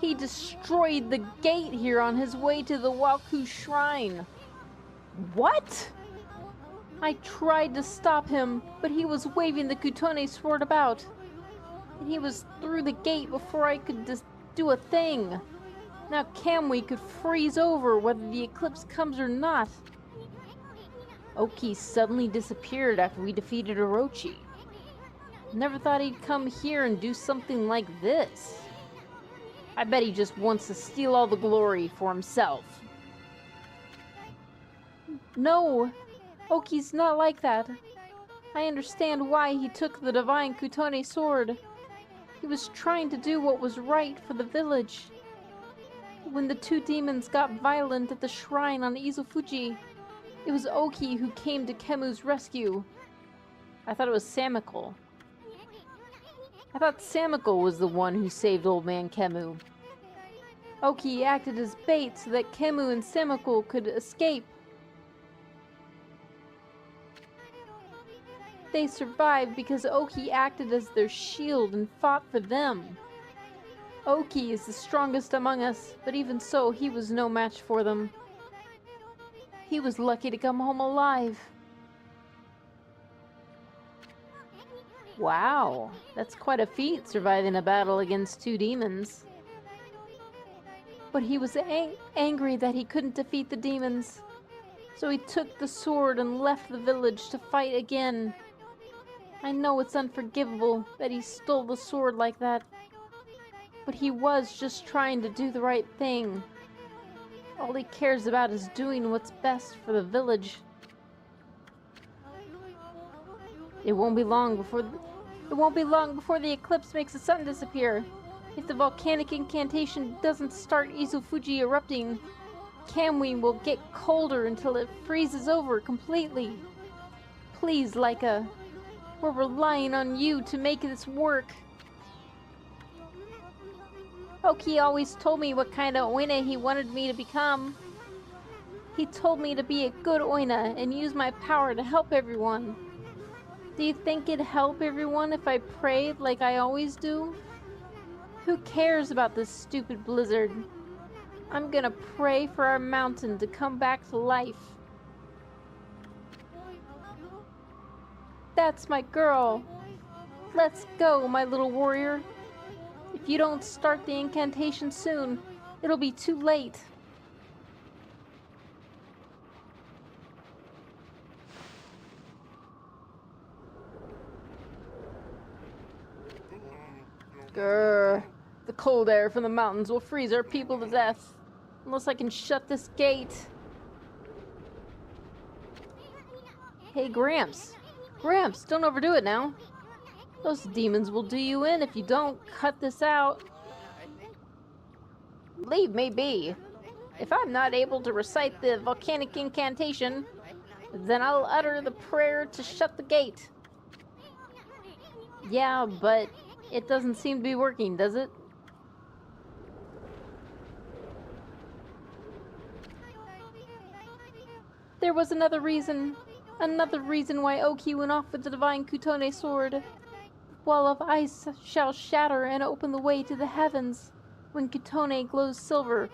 He destroyed the gate here on his way to the Waku Shrine. What? I tried to stop him, but he was waving the Kutone sword about. And he was through the gate before I could just do a thing. Now Kamui could freeze over whether the eclipse comes or not. Oki suddenly disappeared after we defeated Orochi. Never thought he'd come here and do something like this. I bet he just wants to steal all the glory for himself. No, Oki's not like that. I understand why he took the divine Kutone sword. He was trying to do what was right for the village. When the two demons got violent at the shrine on Izufuji, it was Oki who came to Kemu's rescue. I thought it was Samikul. I thought Samikul was the one who saved old man Kemu. Oki acted as bait so that Kemu and Samikul could escape. They survived because Oki acted as their shield and fought for them. Oki is the strongest among us, but even so, he was no match for them. He was lucky to come home alive. Wow, that's quite a feat, surviving a battle against two demons. But he was angry that he couldn't defeat the demons. So he took the sword and left the village to fight again. I know it's unforgivable that he stole the sword like that. But he was just trying to do the right thing. All he cares about is doing what's best for the village. It won't be long before the eclipse makes the sun disappear. If the volcanic incantation doesn't start Izufuji erupting, Kamui will get colder until it freezes over completely. Please, Laika, we're relying on you to make this work. Oki always told me what kind of oina he wanted me to become. He told me to be a good oina and use my power to help everyone. Do you think it'd help everyone if I prayed like I always do? Who cares about this stupid blizzard? I'm gonna pray for our mountain to come back to life. That's my girl. Let's go, my little warrior. If you don't start the incantation soon, it'll be too late. Grr. The cold air from the mountains will freeze our people to death. Unless I can shut this gate. Hey, Gramps. Gramps, don't overdo it now. Those demons will do you in if you don't cut this out. Leave me be. If I'm not able to recite the volcanic incantation, then I'll utter the prayer to shut the gate. Yeah, but it doesn't seem to be working, does it? There was another reason why Oki went off with the divine Kutone sword. The wall of ice shall shatter and open the way to the heavens when Kutone glows silver.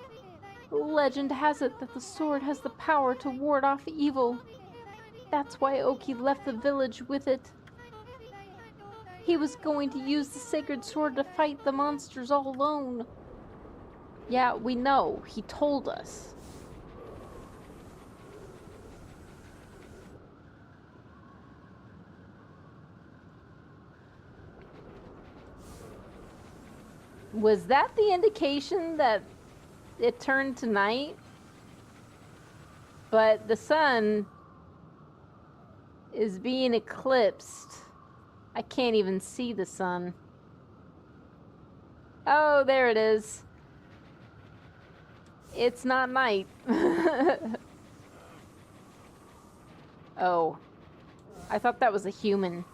Legend has it that the sword has the power to ward off evil. That's why Oki left the village with it. He was going to use the sacred sword to fight the monsters all alone. Yeah, we know. He told us. Was that the indication that it turned to night? But the sun is being eclipsed. I can't even see the sun. Oh, there it is. It's not night. Oh. I thought that was a human.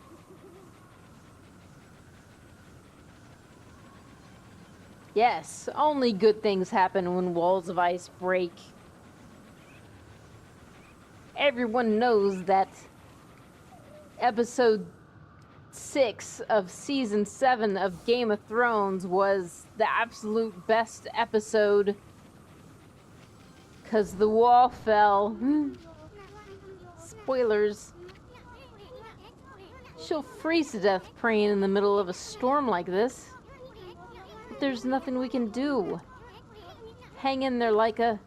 Yes, only good things happen when walls of ice break. Everyone knows that episode 6 of season 7 of Game of Thrones was the absolute best episode. 'Cause the wall fell. Spoilers. She'll freeze to death praying in the middle of a storm like this. But there's nothing we can do. Hang in there, Laika.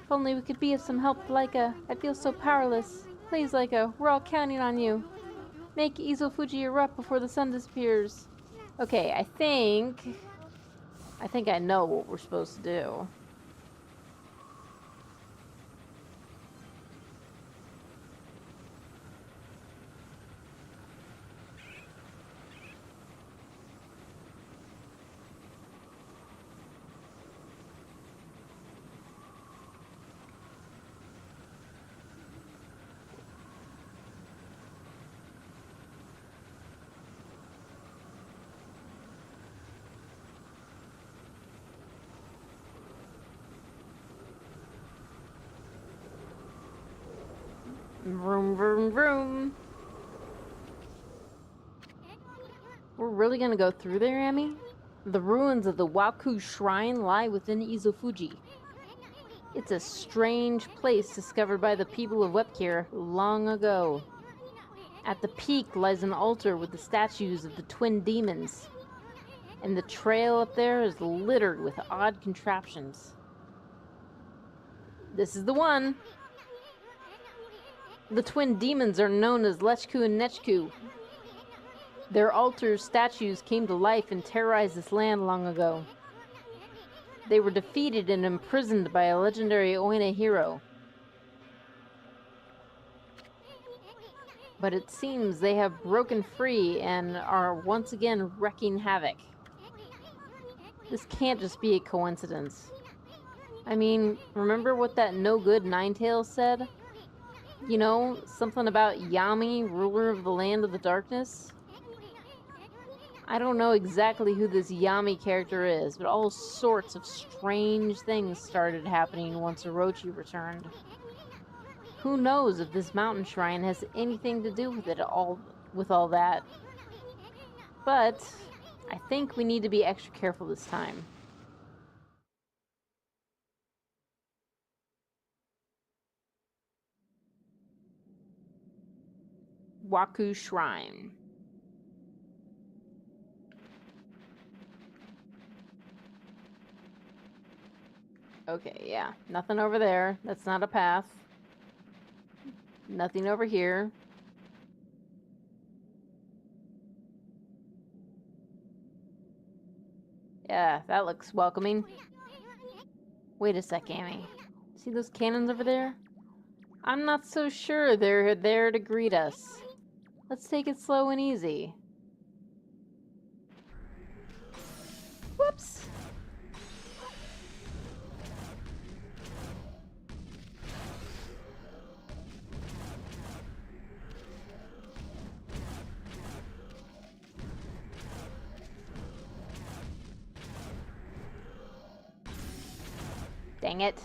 If only we could be of some help, Laika. I feel so powerless. Please, Laika, we're all counting on you. Make Izufuji erupt before the sun disappears. Okay, I think I know what we're supposed to do. Vroom, vroom, vroom. We're really gonna go through there, Amy? The ruins of the Waku Shrine lie within Izufuji. It's a strange place discovered by the people of Wep'keer long ago. At the peak lies an altar with the statues of the twin demons, and the trail up there is littered with odd contraptions. This is the one. The twin demons are known as Lechku and Nechku. Their altars' statues came to life and terrorized this land long ago. They were defeated and imprisoned by a legendary Oina hero. But it seems they have broken free and are once again wreaking havoc. This can't just be a coincidence. I mean, remember what that no-good Ninetails said? You know, something about Yami, ruler of the land of the darkness? I don't know exactly who this Yami character is, but all sorts of strange things started happening once Orochi returned. Who knows if this mountain shrine has anything to do with it all, with all that. But I think we need to be extra careful this time. Waku Shrine. Okay, yeah. Nothing over there. That's not a path. Nothing over here. Yeah, that looks welcoming. Wait a sec, Amy. See those cannons over there? I'm not so sure they're there to greet us. Let's take it slow and easy. Whoops! Dang it.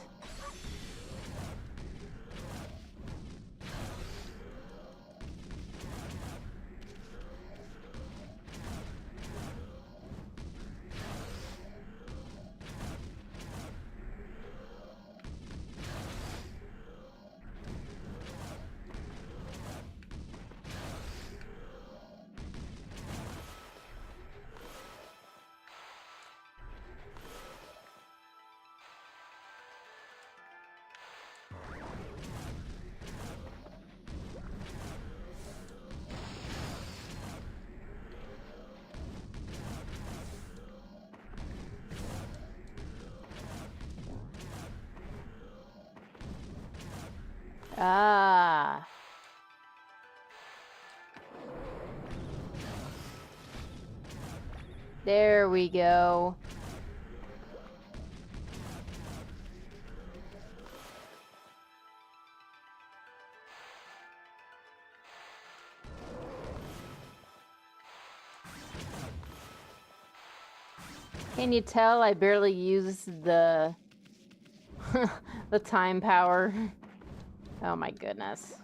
Ah. There we go. Can you tell I barely used the the time power? Oh my goodness.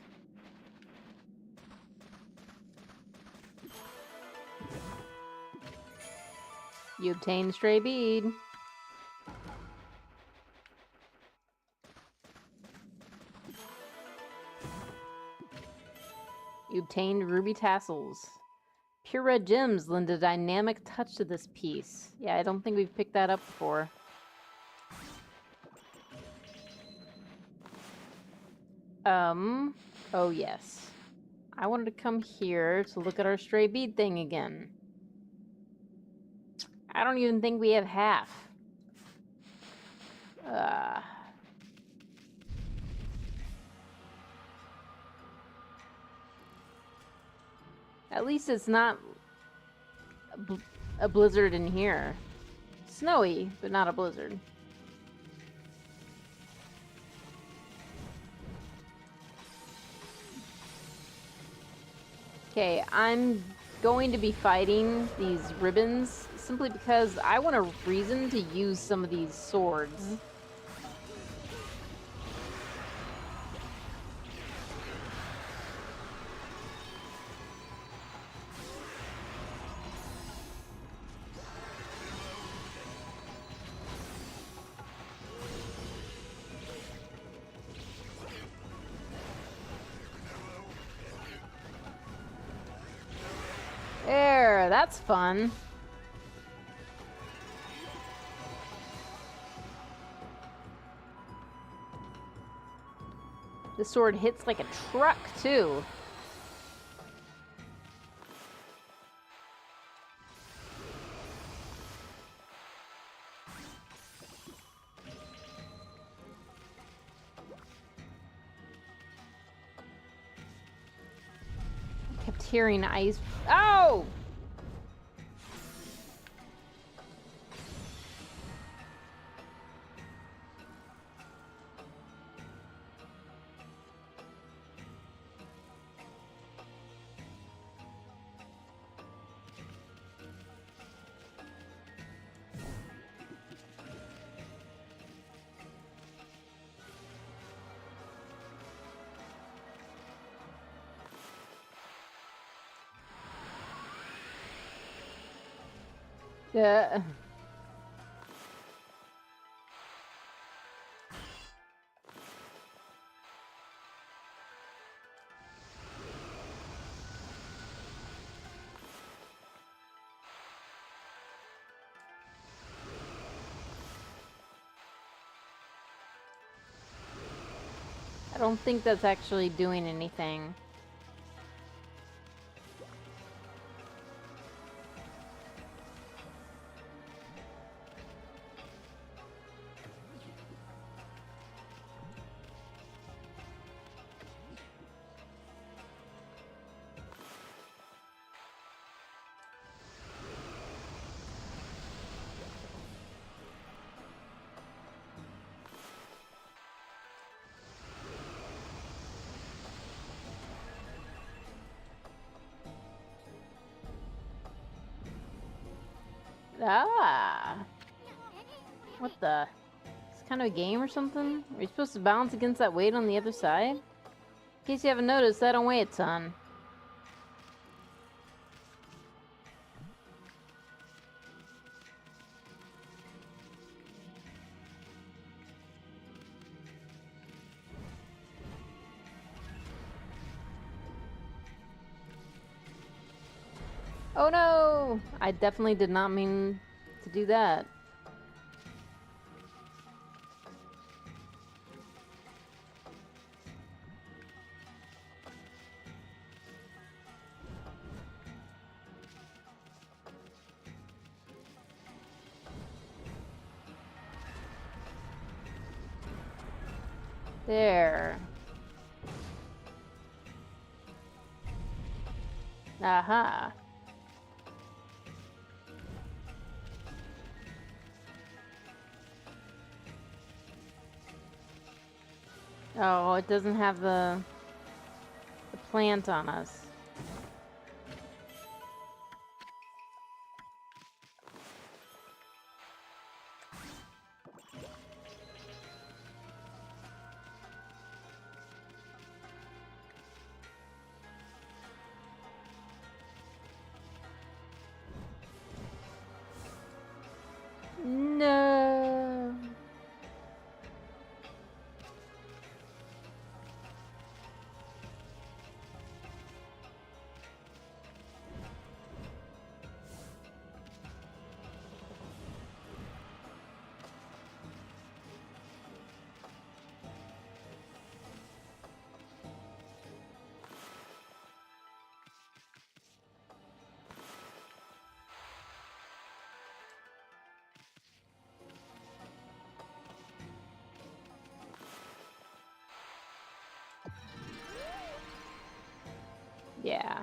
You obtained stray bead. You obtained ruby tassels. Pure red gems lend a dynamic touch to this piece. Yeah, I don't think we've picked that up before. Oh yes. I wanted to come here to look at our stray bead thing again. I don't even think we have half. At least it's not a blizzard in here. Snowy, but not a blizzard. Okay, I'm going to be fighting these ribbons simply because I want a reason to use some of these swords. that's fun. The sword hits like a truck, too. I kept hearing ice. Oh! Yeah. I don't think that's actually doing anything. Ah! What the? It's kind of a game or something? Are you supposed to balance against that weight on the other side? In case you haven't noticed, I don't weigh a ton. Oh no! I definitely did not mean to do that. There. Aha. Oh, it doesn't have the plant on us. No. Yeah.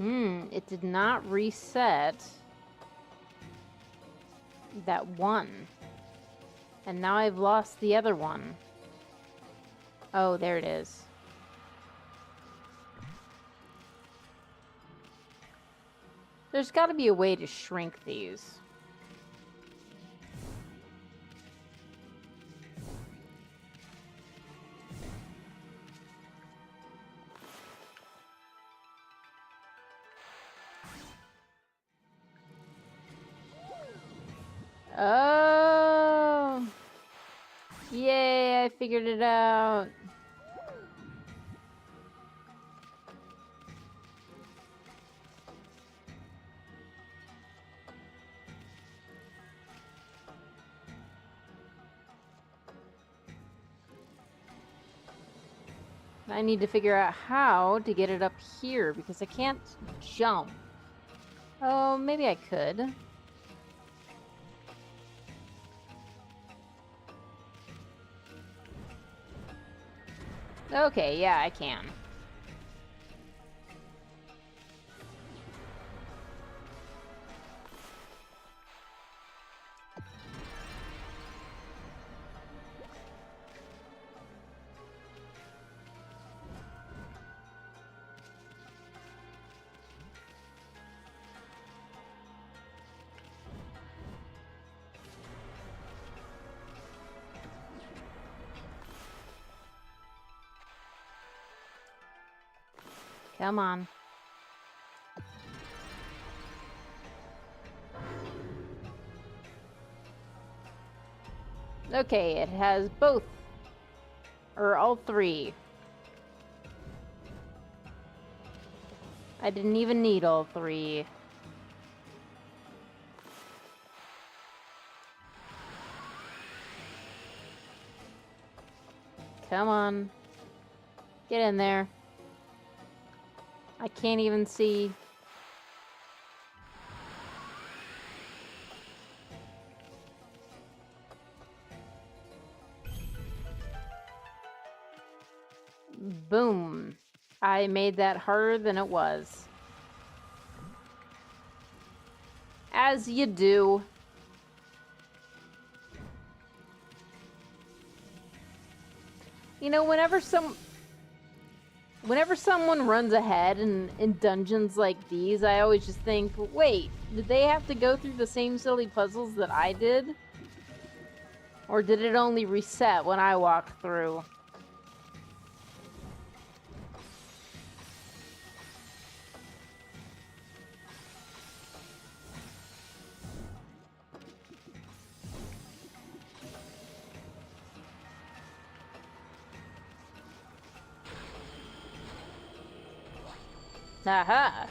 It did not reset that one. And now I've lost the other one. Oh, there it is. There's got to be a way to shrink these. Oh! Yay, I figured it out. I need to figure out how to get it up here because I can't jump. Oh, maybe I could. Okay, yeah, I can. Come on. Okay, it has both. Or all three. I didn't even need all three. Come on. Get in there. I can't even see. Boom. I made that harder than it was. As you do. You know, whenever someone runs ahead in dungeons like these, I always just think, wait, did they have to go through the same silly puzzles that I did? Or did it only reset when I walked through? Aha!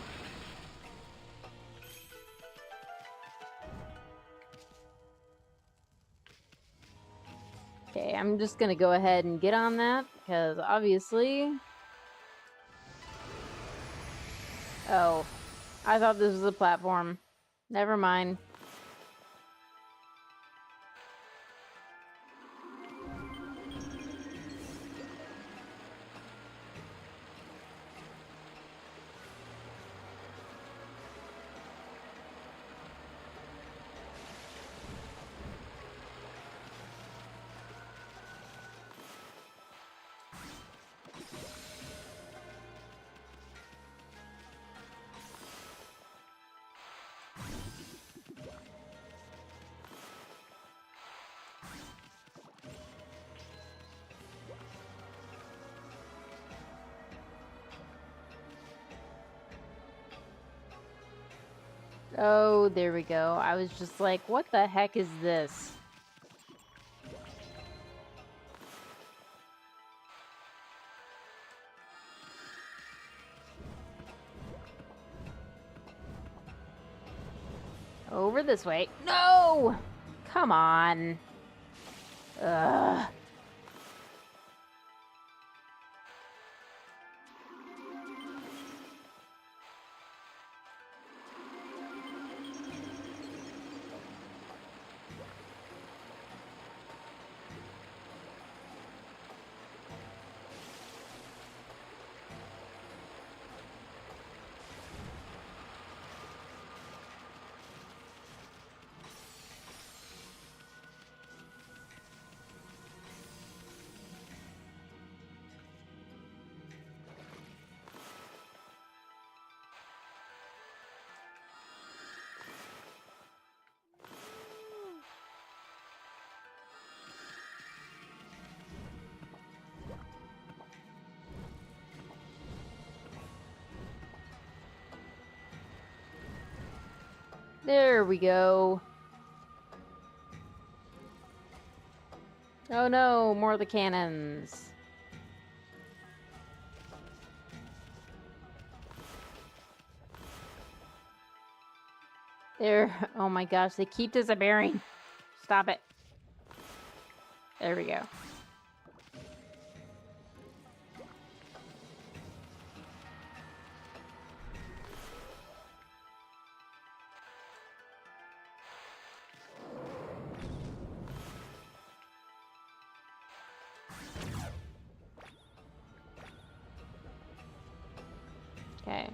Okay, I'm just gonna go ahead and get on that, because obviously... Oh, I thought this was a platform. Never mind. Oh, there we go. I was just like, what the heck is this? Over this way. No! Come on. Ugh. There we go. Oh no, more of the cannons. There. Oh my gosh, they keep disappearing. Stop it. There we go. Okay.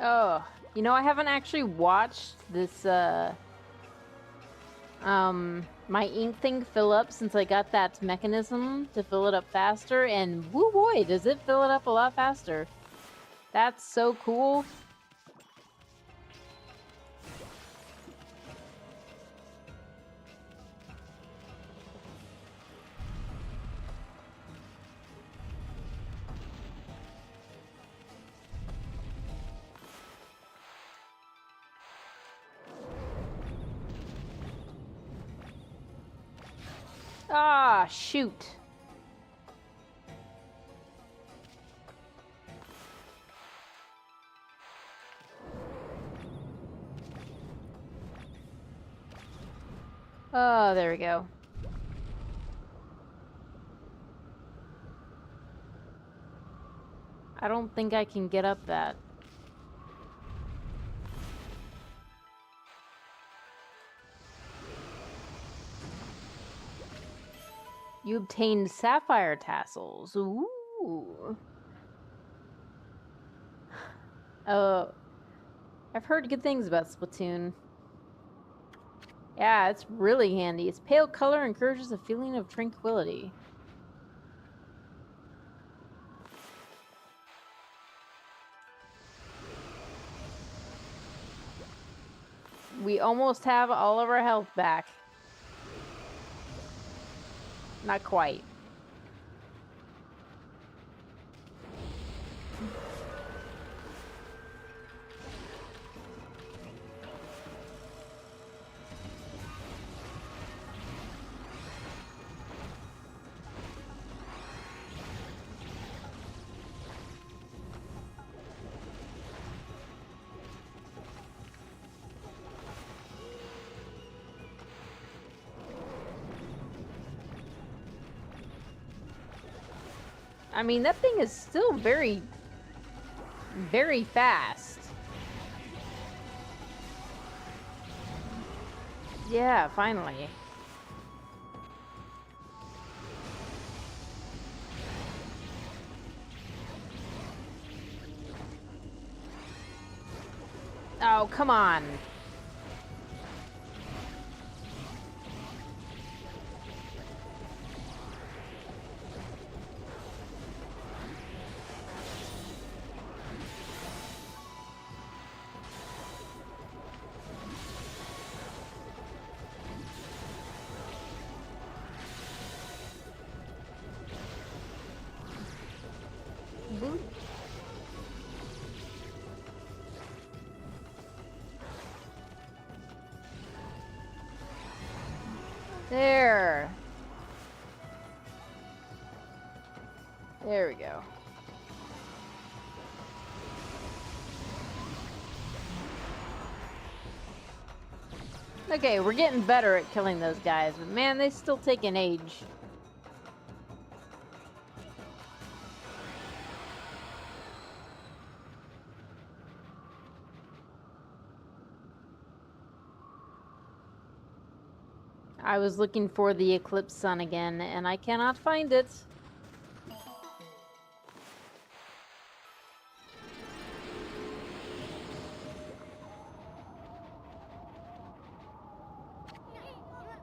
Oh, you know, I haven't actually watched this, my ink thing fill up since I got that mechanism to fill it up faster, and woo boy, does it fill it up a lot faster. That's so cool. Ah, shoot. Oh, there we go. I don't think I can get up that. You obtained sapphire tassels. Ooh. Oh, I've heard good things about Splatoon. Yeah, it's really handy. Its pale color encourages a feeling of tranquility. We almost have all of our health back. Not quite. I mean, that thing is still very, very fast. Yeah, finally. Oh, come on. Boop. There. There we go. Okay, we're getting better at killing those guys, but man, they still take an age. I was looking for the eclipse sun again, and I cannot find it.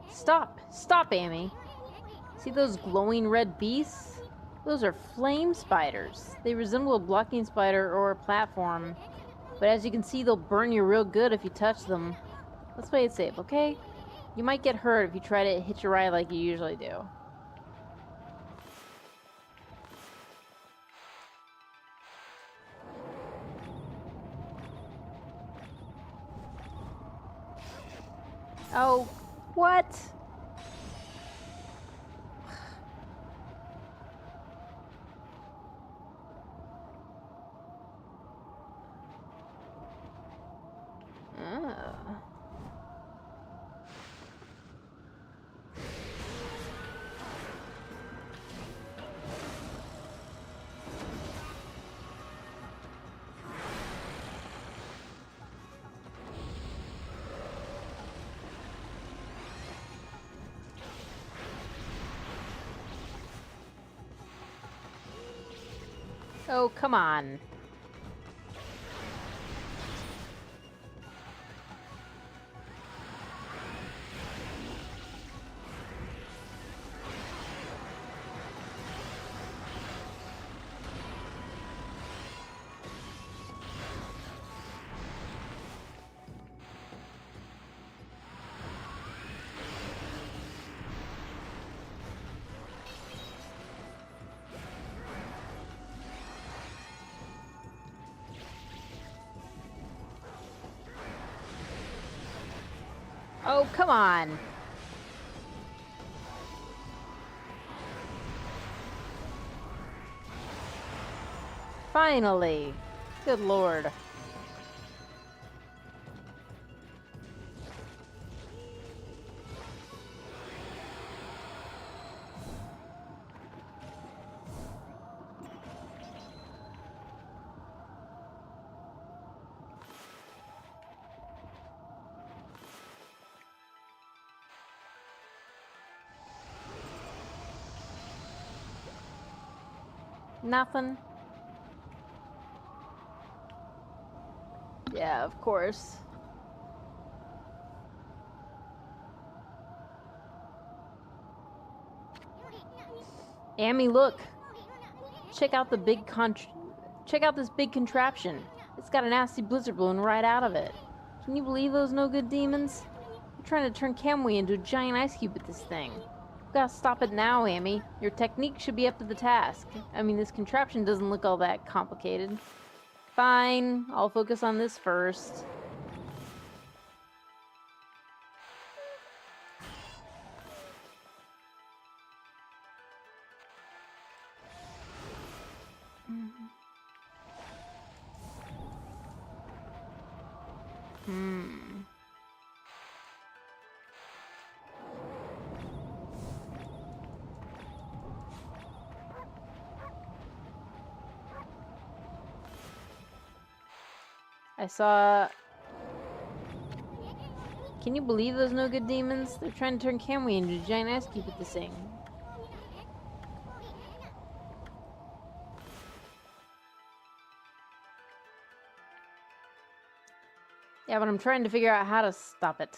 Stop! Stop, Amy! See those glowing red beasts? Those are flame spiders. They resemble a blocking spider or a platform, but as you can see, they'll burn you real good if you touch them. Let's play it safe, okay? You might get hurt if you try to hitch a ride like you usually do. Oh, what? Oh, come on. Oh, come on. Finally. Good lord. Nothing. Yeah, of course. Amy, look. Check out this big contraption. It's got a nasty blizzard blowing right out of it. Can you believe those no-good demons? They're trying to turn Kamui into a giant ice cube with this thing. We've gotta stop it now, Amy. Your technique should be up to the task. I mean, this contraption doesn't look all that complicated. Fine, I'll focus on this first. I saw... Can you believe those no-good demons? They're trying to turn Kamui into a giant ice cube with this thing. Yeah, but I'm trying to figure out how to stop it.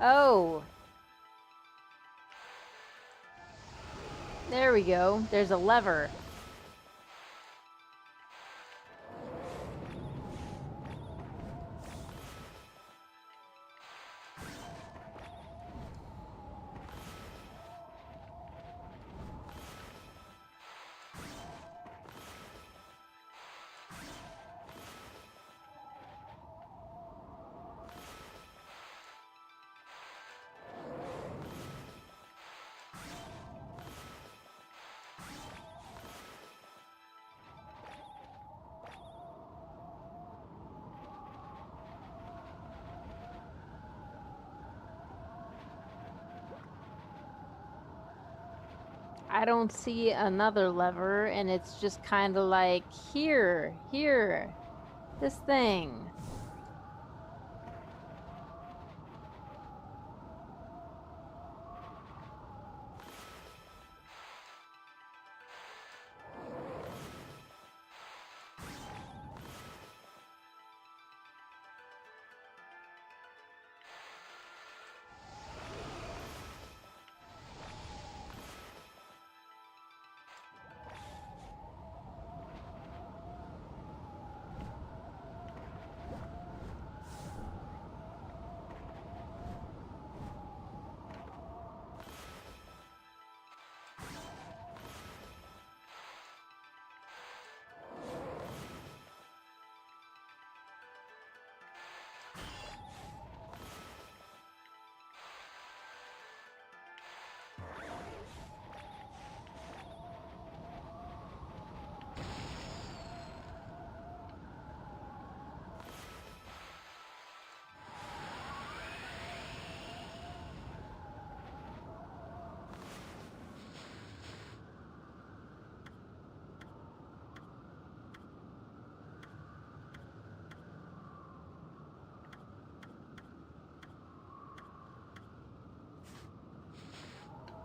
Oh. There we go. There's a lever. I don't see another lever, and it's just kind of like, here, this thing.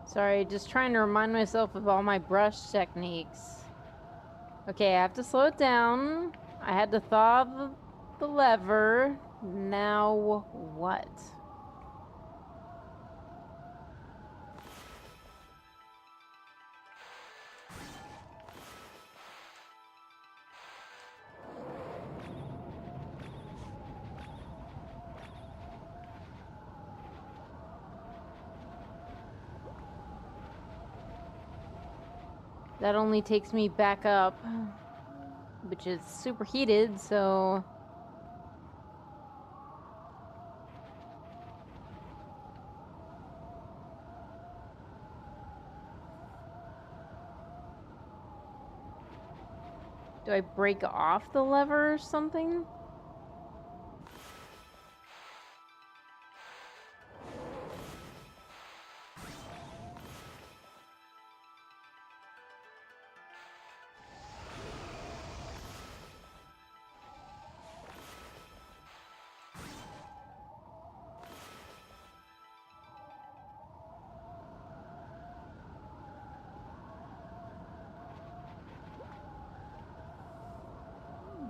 Sorry, just trying to remind myself of all my brush techniques. Okay, I have to slow it down. I had to thaw the lever. Now what? That only takes me back up, which is superheated, so... Do I break off the lever or something?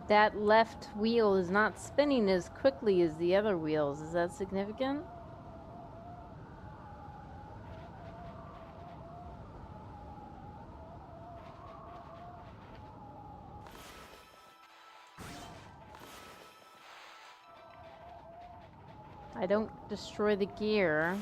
That left wheel is not spinning as quickly as the other wheels. Is that significant? I don't destroy the gear.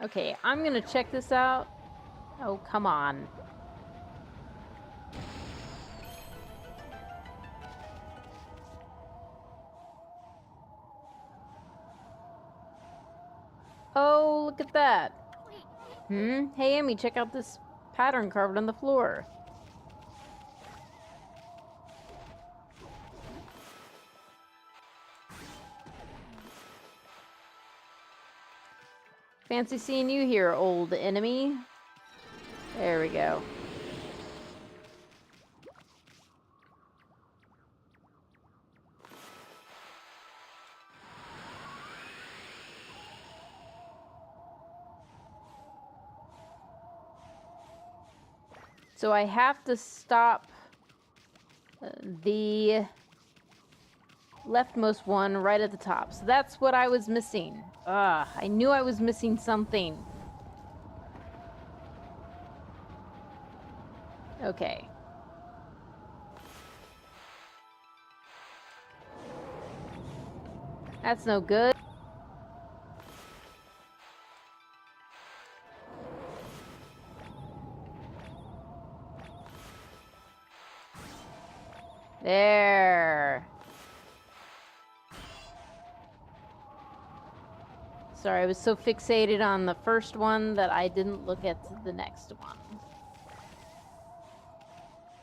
Okay, I'm gonna check this out. Oh, come on. Oh, look at that. Hey, Amy, check out this pattern carved on the floor. Fancy seeing you here, old enemy. There we go. So I have to stop the leftmost one right at the top. So that's what I was missing. I knew I was missing something. Okay. That's no good. There. Sorry, I was so fixated on the first one that I didn't look at the next one.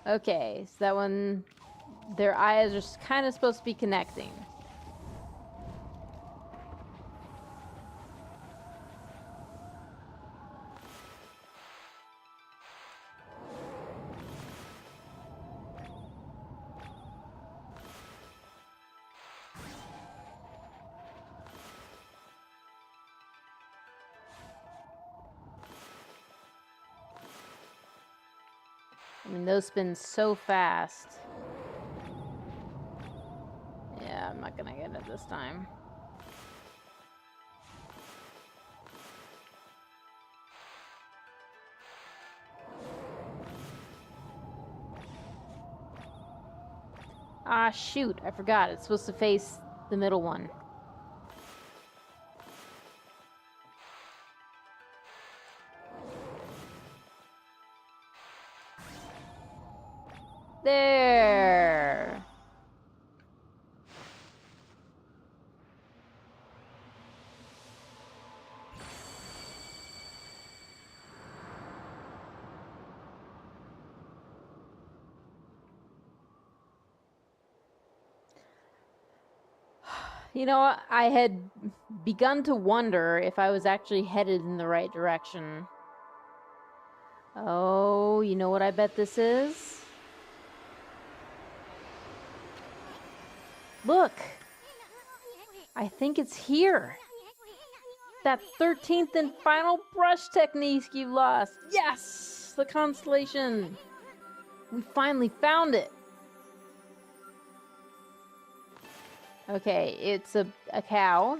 Okay, so that one, their eyes are kind of supposed to be connecting. I mean, those spin so fast. Yeah, I'm not gonna get it this time. Ah, shoot, I forgot. It's supposed to face the middle one. There! You know, I had begun to wonder if I was actually headed in the right direction. Oh, you know what I bet this is? Look! I think it's here! That 13th and final brush technique you lost! Yes! The constellation! We finally found it! Okay, it's a cow.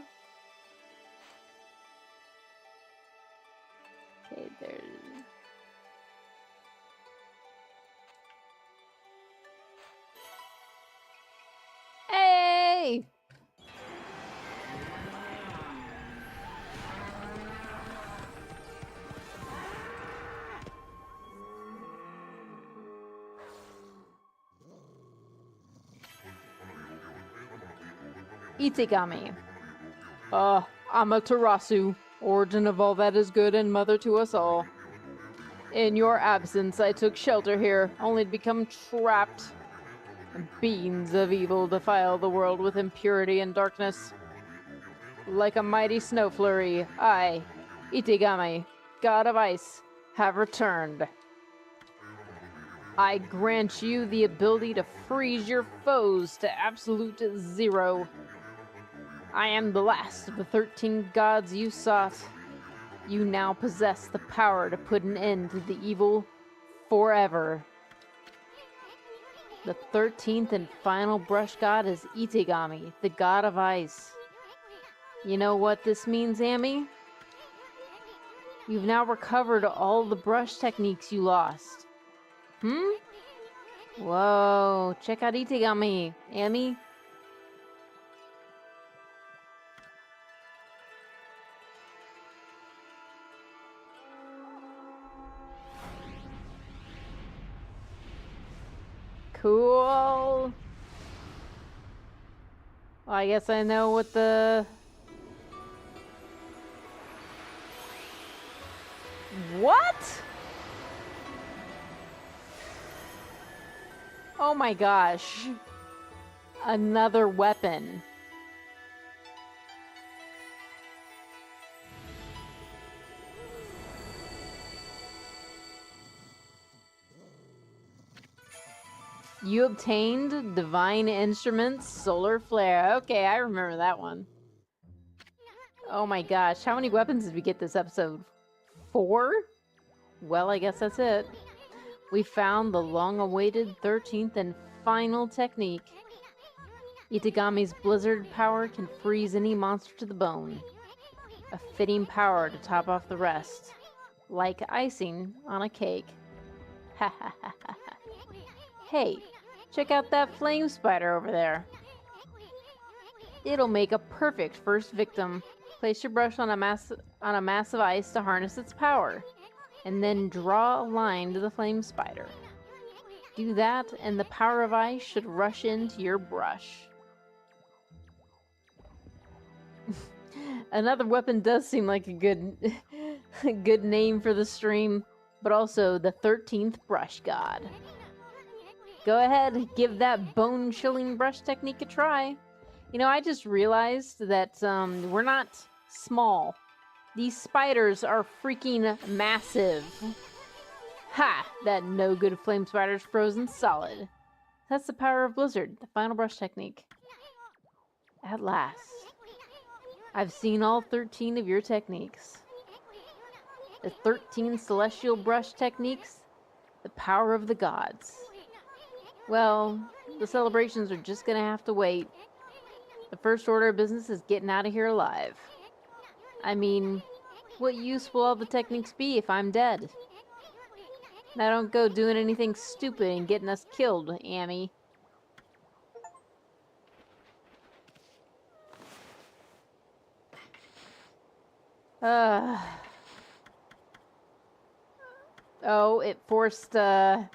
Okay, there's... Hey! Itegami. Amaterasu, origin of all that is good and mother to us all. In your absence, I took shelter here, only to become trapped. Beings of evil defile the world with impurity and darkness. Like a mighty snow flurry, I, Itegami, god of ice, have returned. I grant you the ability to freeze your foes to absolute zero. I am the last of the 13 gods you sought. You now possess the power to put an end to the evil forever. The 13th and final brush god is Itegami, the god of ice. You know what this means, Amy? You've now recovered all the brush techniques you lost. Whoa, check out Itegami, Amy. Cool. Well, I guess I know what the... What? Oh my gosh. Another weapon. You obtained Divine Instruments Solar Flare. Okay, I remember that one. Oh my gosh, how many weapons did we get this episode? 4? Well, I guess that's it. We found the long-awaited 13th and final technique. Itegami's blizzard power can freeze any monster to the bone. A fitting power to top off the rest. Like icing on a cake. Ha ha ha ha ha. Hey, check out that flame spider over there. It'll make a perfect first victim. Place your brush on a mass of ice to harness its power, and then draw a line to the flame spider. Do that, and the power of ice should rush into your brush. Another weapon does seem like a good, good name for the stream, but also the 13th brush god. Go ahead, give that bone-chilling brush technique a try. You know, I just realized that we're not small. These spiders are freaking massive. Ha! That no-good flame spider's frozen solid. That's the power of Blizzard, the final brush technique. At last. I've seen all 13 of your techniques. The 13 celestial brush techniques, the power of the gods. Well, the celebrations are just gonna have to wait. The first order of business is getting out of here alive. I mean, what use will all the techniques be if I'm dead? Now don't go doing anything stupid and getting us killed, Amy. Oh, it forced the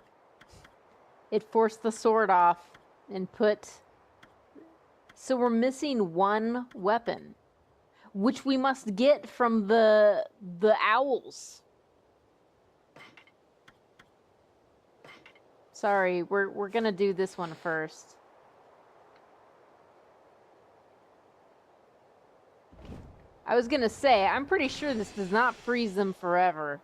sword off and put... So we're missing one weapon, which we must get from the owls. Sorry, we're gonna do this one first. I was gonna say, I'm pretty sure this does not freeze them forever.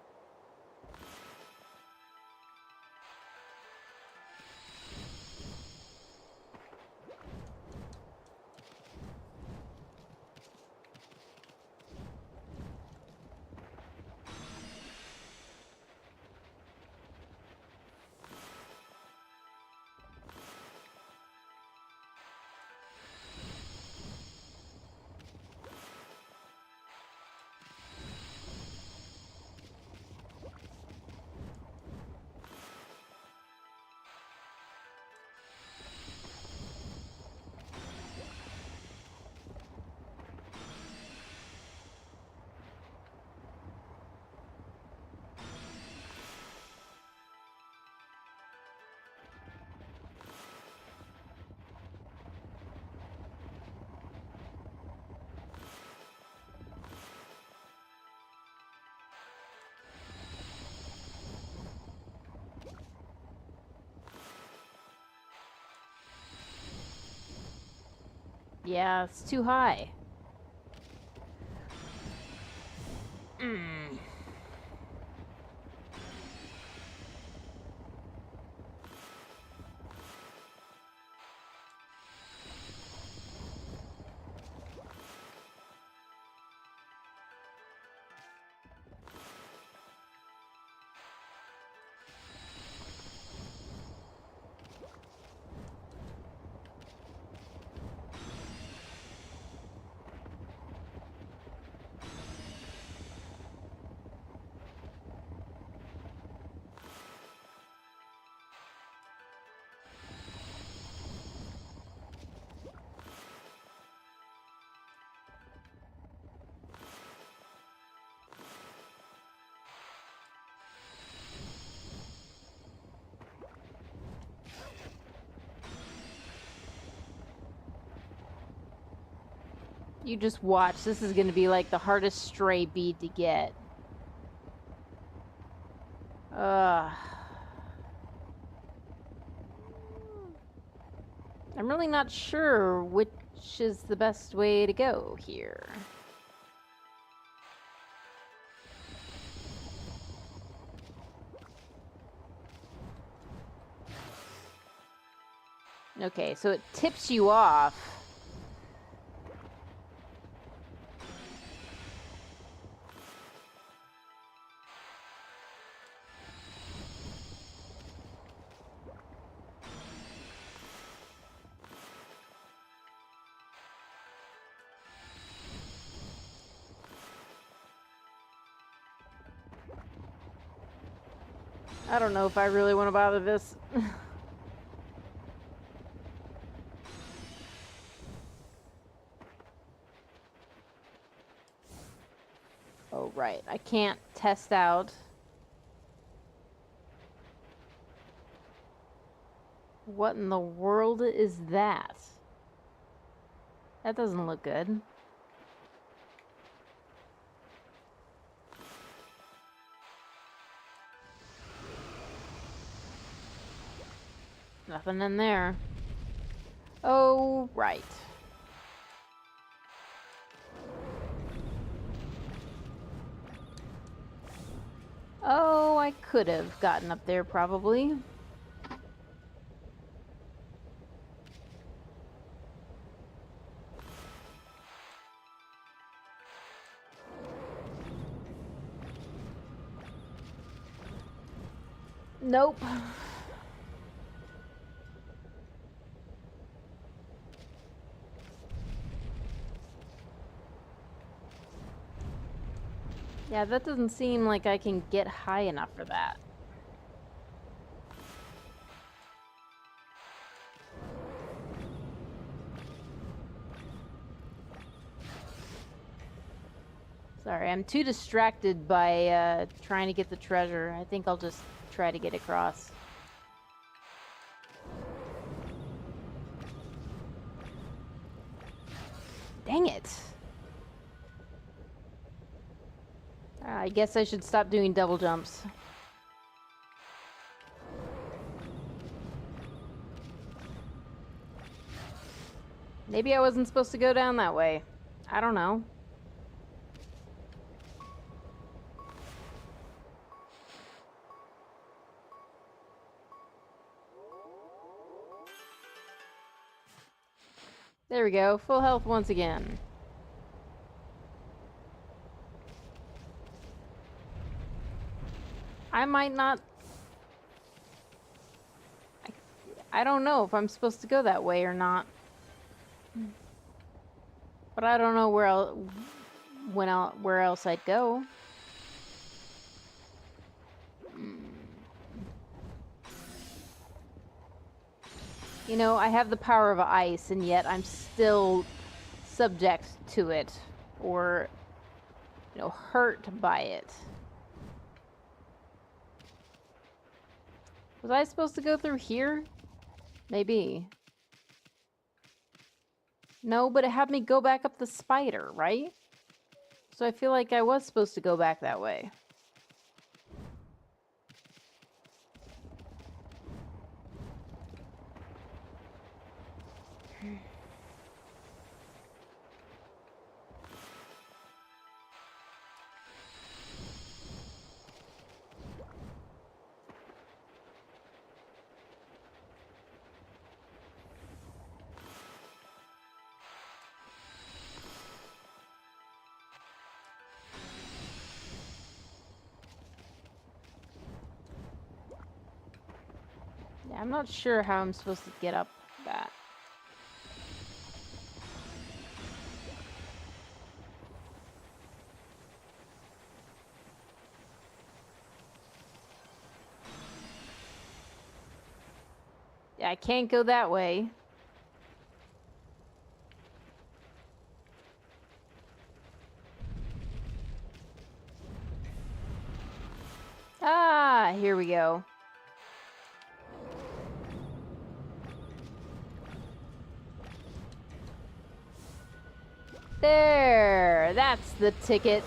Yeah, it's too high. You just watch. This is gonna be like the hardest stray bead to get. I'm really not sure which is the best way to go here. Okay, so it tips you off. I don't know if I really want to bother this. Oh, right. I can't test out. What in the world is that? That doesn't look good. Nothing in there. Oh, right. Oh, I could have gotten up there, probably. Nope. Yeah, that doesn't seem like I can get high enough for that. Sorry, I'm too distracted by trying to get the treasure. I think I'll just try to get across. Dang it! I guess I should stop doing double jumps. Maybe I wasn't supposed to go down that way. I don't know. There we go, full health once again. I might not... I don't know if I'm supposed to go that way or not. But I don't know where else I'd go. You know, I have the power of ice, and yet I'm still subject to it, or, you know, hurt by it. Was I supposed to go through here? Maybe. No, but it had me go back up the spider, right? So I feel like I was supposed to go back that way. Yeah, I'm not sure how I'm supposed to get up that. Yeah, I can't go that way. Ah, here we go. There, that's the ticket.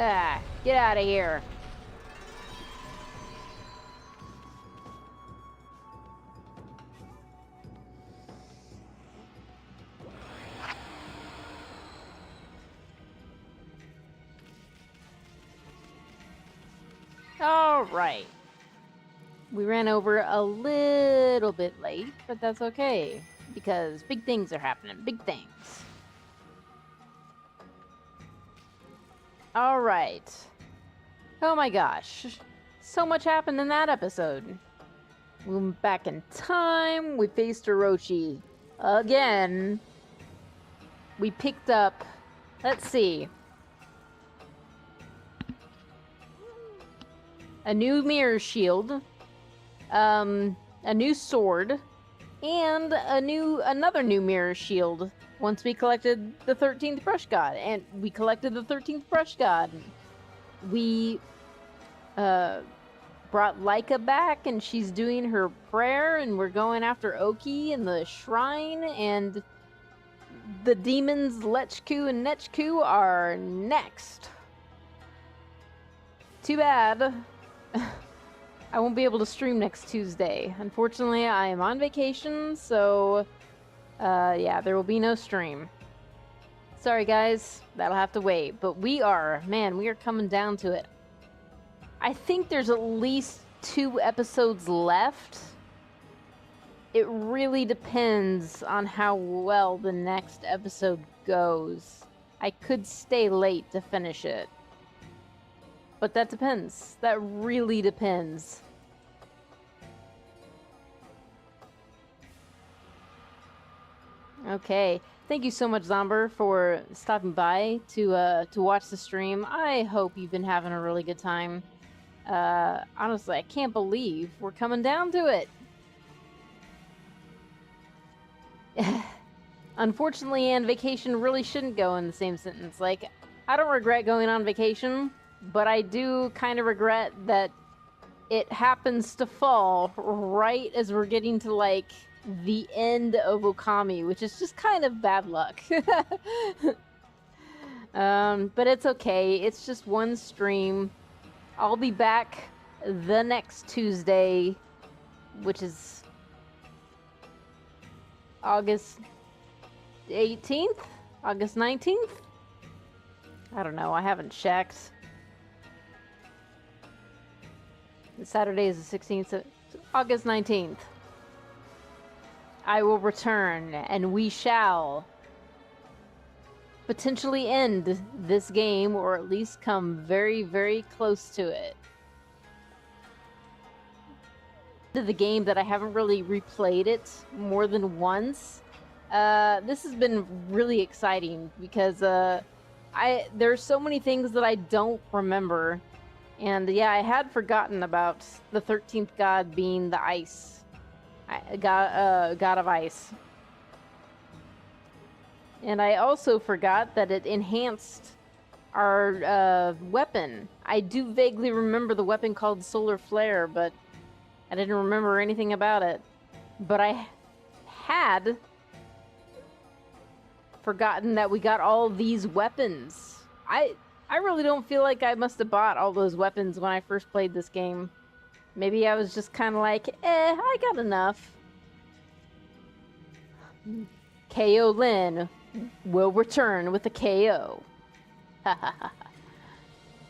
Ah, get out of here. All right. We ran over a little bit late, but that's okay, because big things are happening. Big things. All right. Oh my gosh. So much happened in that episode. We went back in time. We faced Orochi again. We picked up... Let's see. a new mirror shield, a new sword, and another new mirror shield. Once we collected the 13th brush god, and we collected the 13th brush god. We brought Laika back, and she's doing her prayer, and we're going after Oki in the shrine, and the demons Lechku and Nechku are next. Too bad. I won't be able to stream next Tuesday. Unfortunately, I am on vacation, so yeah, there will be no stream. Sorry guys, that'll have to wait, but we are coming down to it. I think there's at least 2 episodes left. It really depends on how well the next episode goes. I could stay late to finish it. But that depends. That really depends. Okay. Thank you so much, Zomber, for stopping by to watch the stream. I hope you've been having a really good time. Honestly, I can't believe we're coming down to it. Unfortunately, and vacation really shouldn't go in the same sentence. Like, I don't regret going on vacation, but I do kind of regret that it happens to fall right as we're getting to, like, the end of Okami, which is just kind of bad luck. But it's okay. It's just one stream. I'll be back the next Tuesday, which is August 18th? August 19th? I don't know. I haven't checked. Saturday is the 16th, so August 19th. I will return, and we shall potentially end this game, or at least come very, very close to it. The game that I haven't really replayed it more than once. This has been really exciting because there's so many things that I don't remember. And yeah, I had forgotten about the 13th god being the ice. God of ice. And I also forgot that it enhanced our weapon. I do vaguely remember the weapon called Solar Flare, but I didn't remember anything about it. But I had forgotten that we got all these weapons. I really don't feel like I must have bought all those weapons when I first played this game. Maybe I was just kind of like, I got enough. KO Lynn will return with a KO.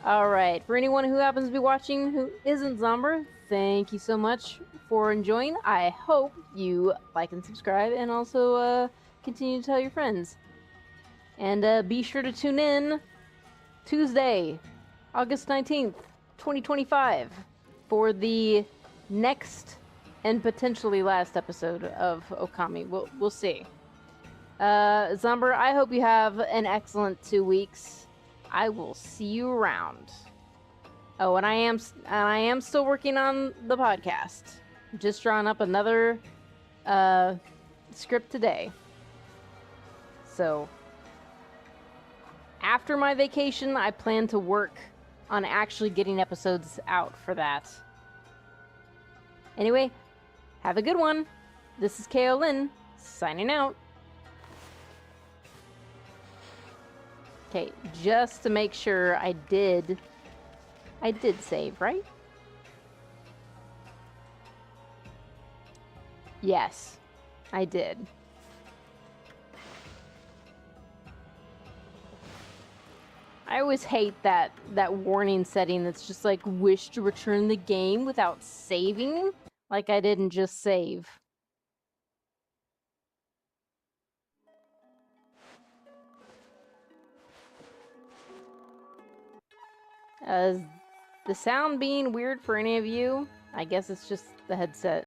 Alright, for anyone who happens to be watching who isn't Zomber, thank you so much for enjoying. I hope you like and subscribe, and also continue to tell your friends. And be sure to tune in Tuesday, August 19th, 2025, for the next and potentially last episode of Okami. We'll see. Zomber, I hope you have an excellent 2 weeks. I will see you around. Oh, and I am still working on the podcast. Just drawing up another script today. So after my vacation, I plan to work on actually getting episodes out for that. Anyway, have a good one. This is KO Lynn, signing out. Okay, just to make sure I did save, right? Yes, I did. I always hate that warning setting that's just like, wish to return the game without saving. Like I didn't just save. The sound being weird for any of you? I guess it's just the headset.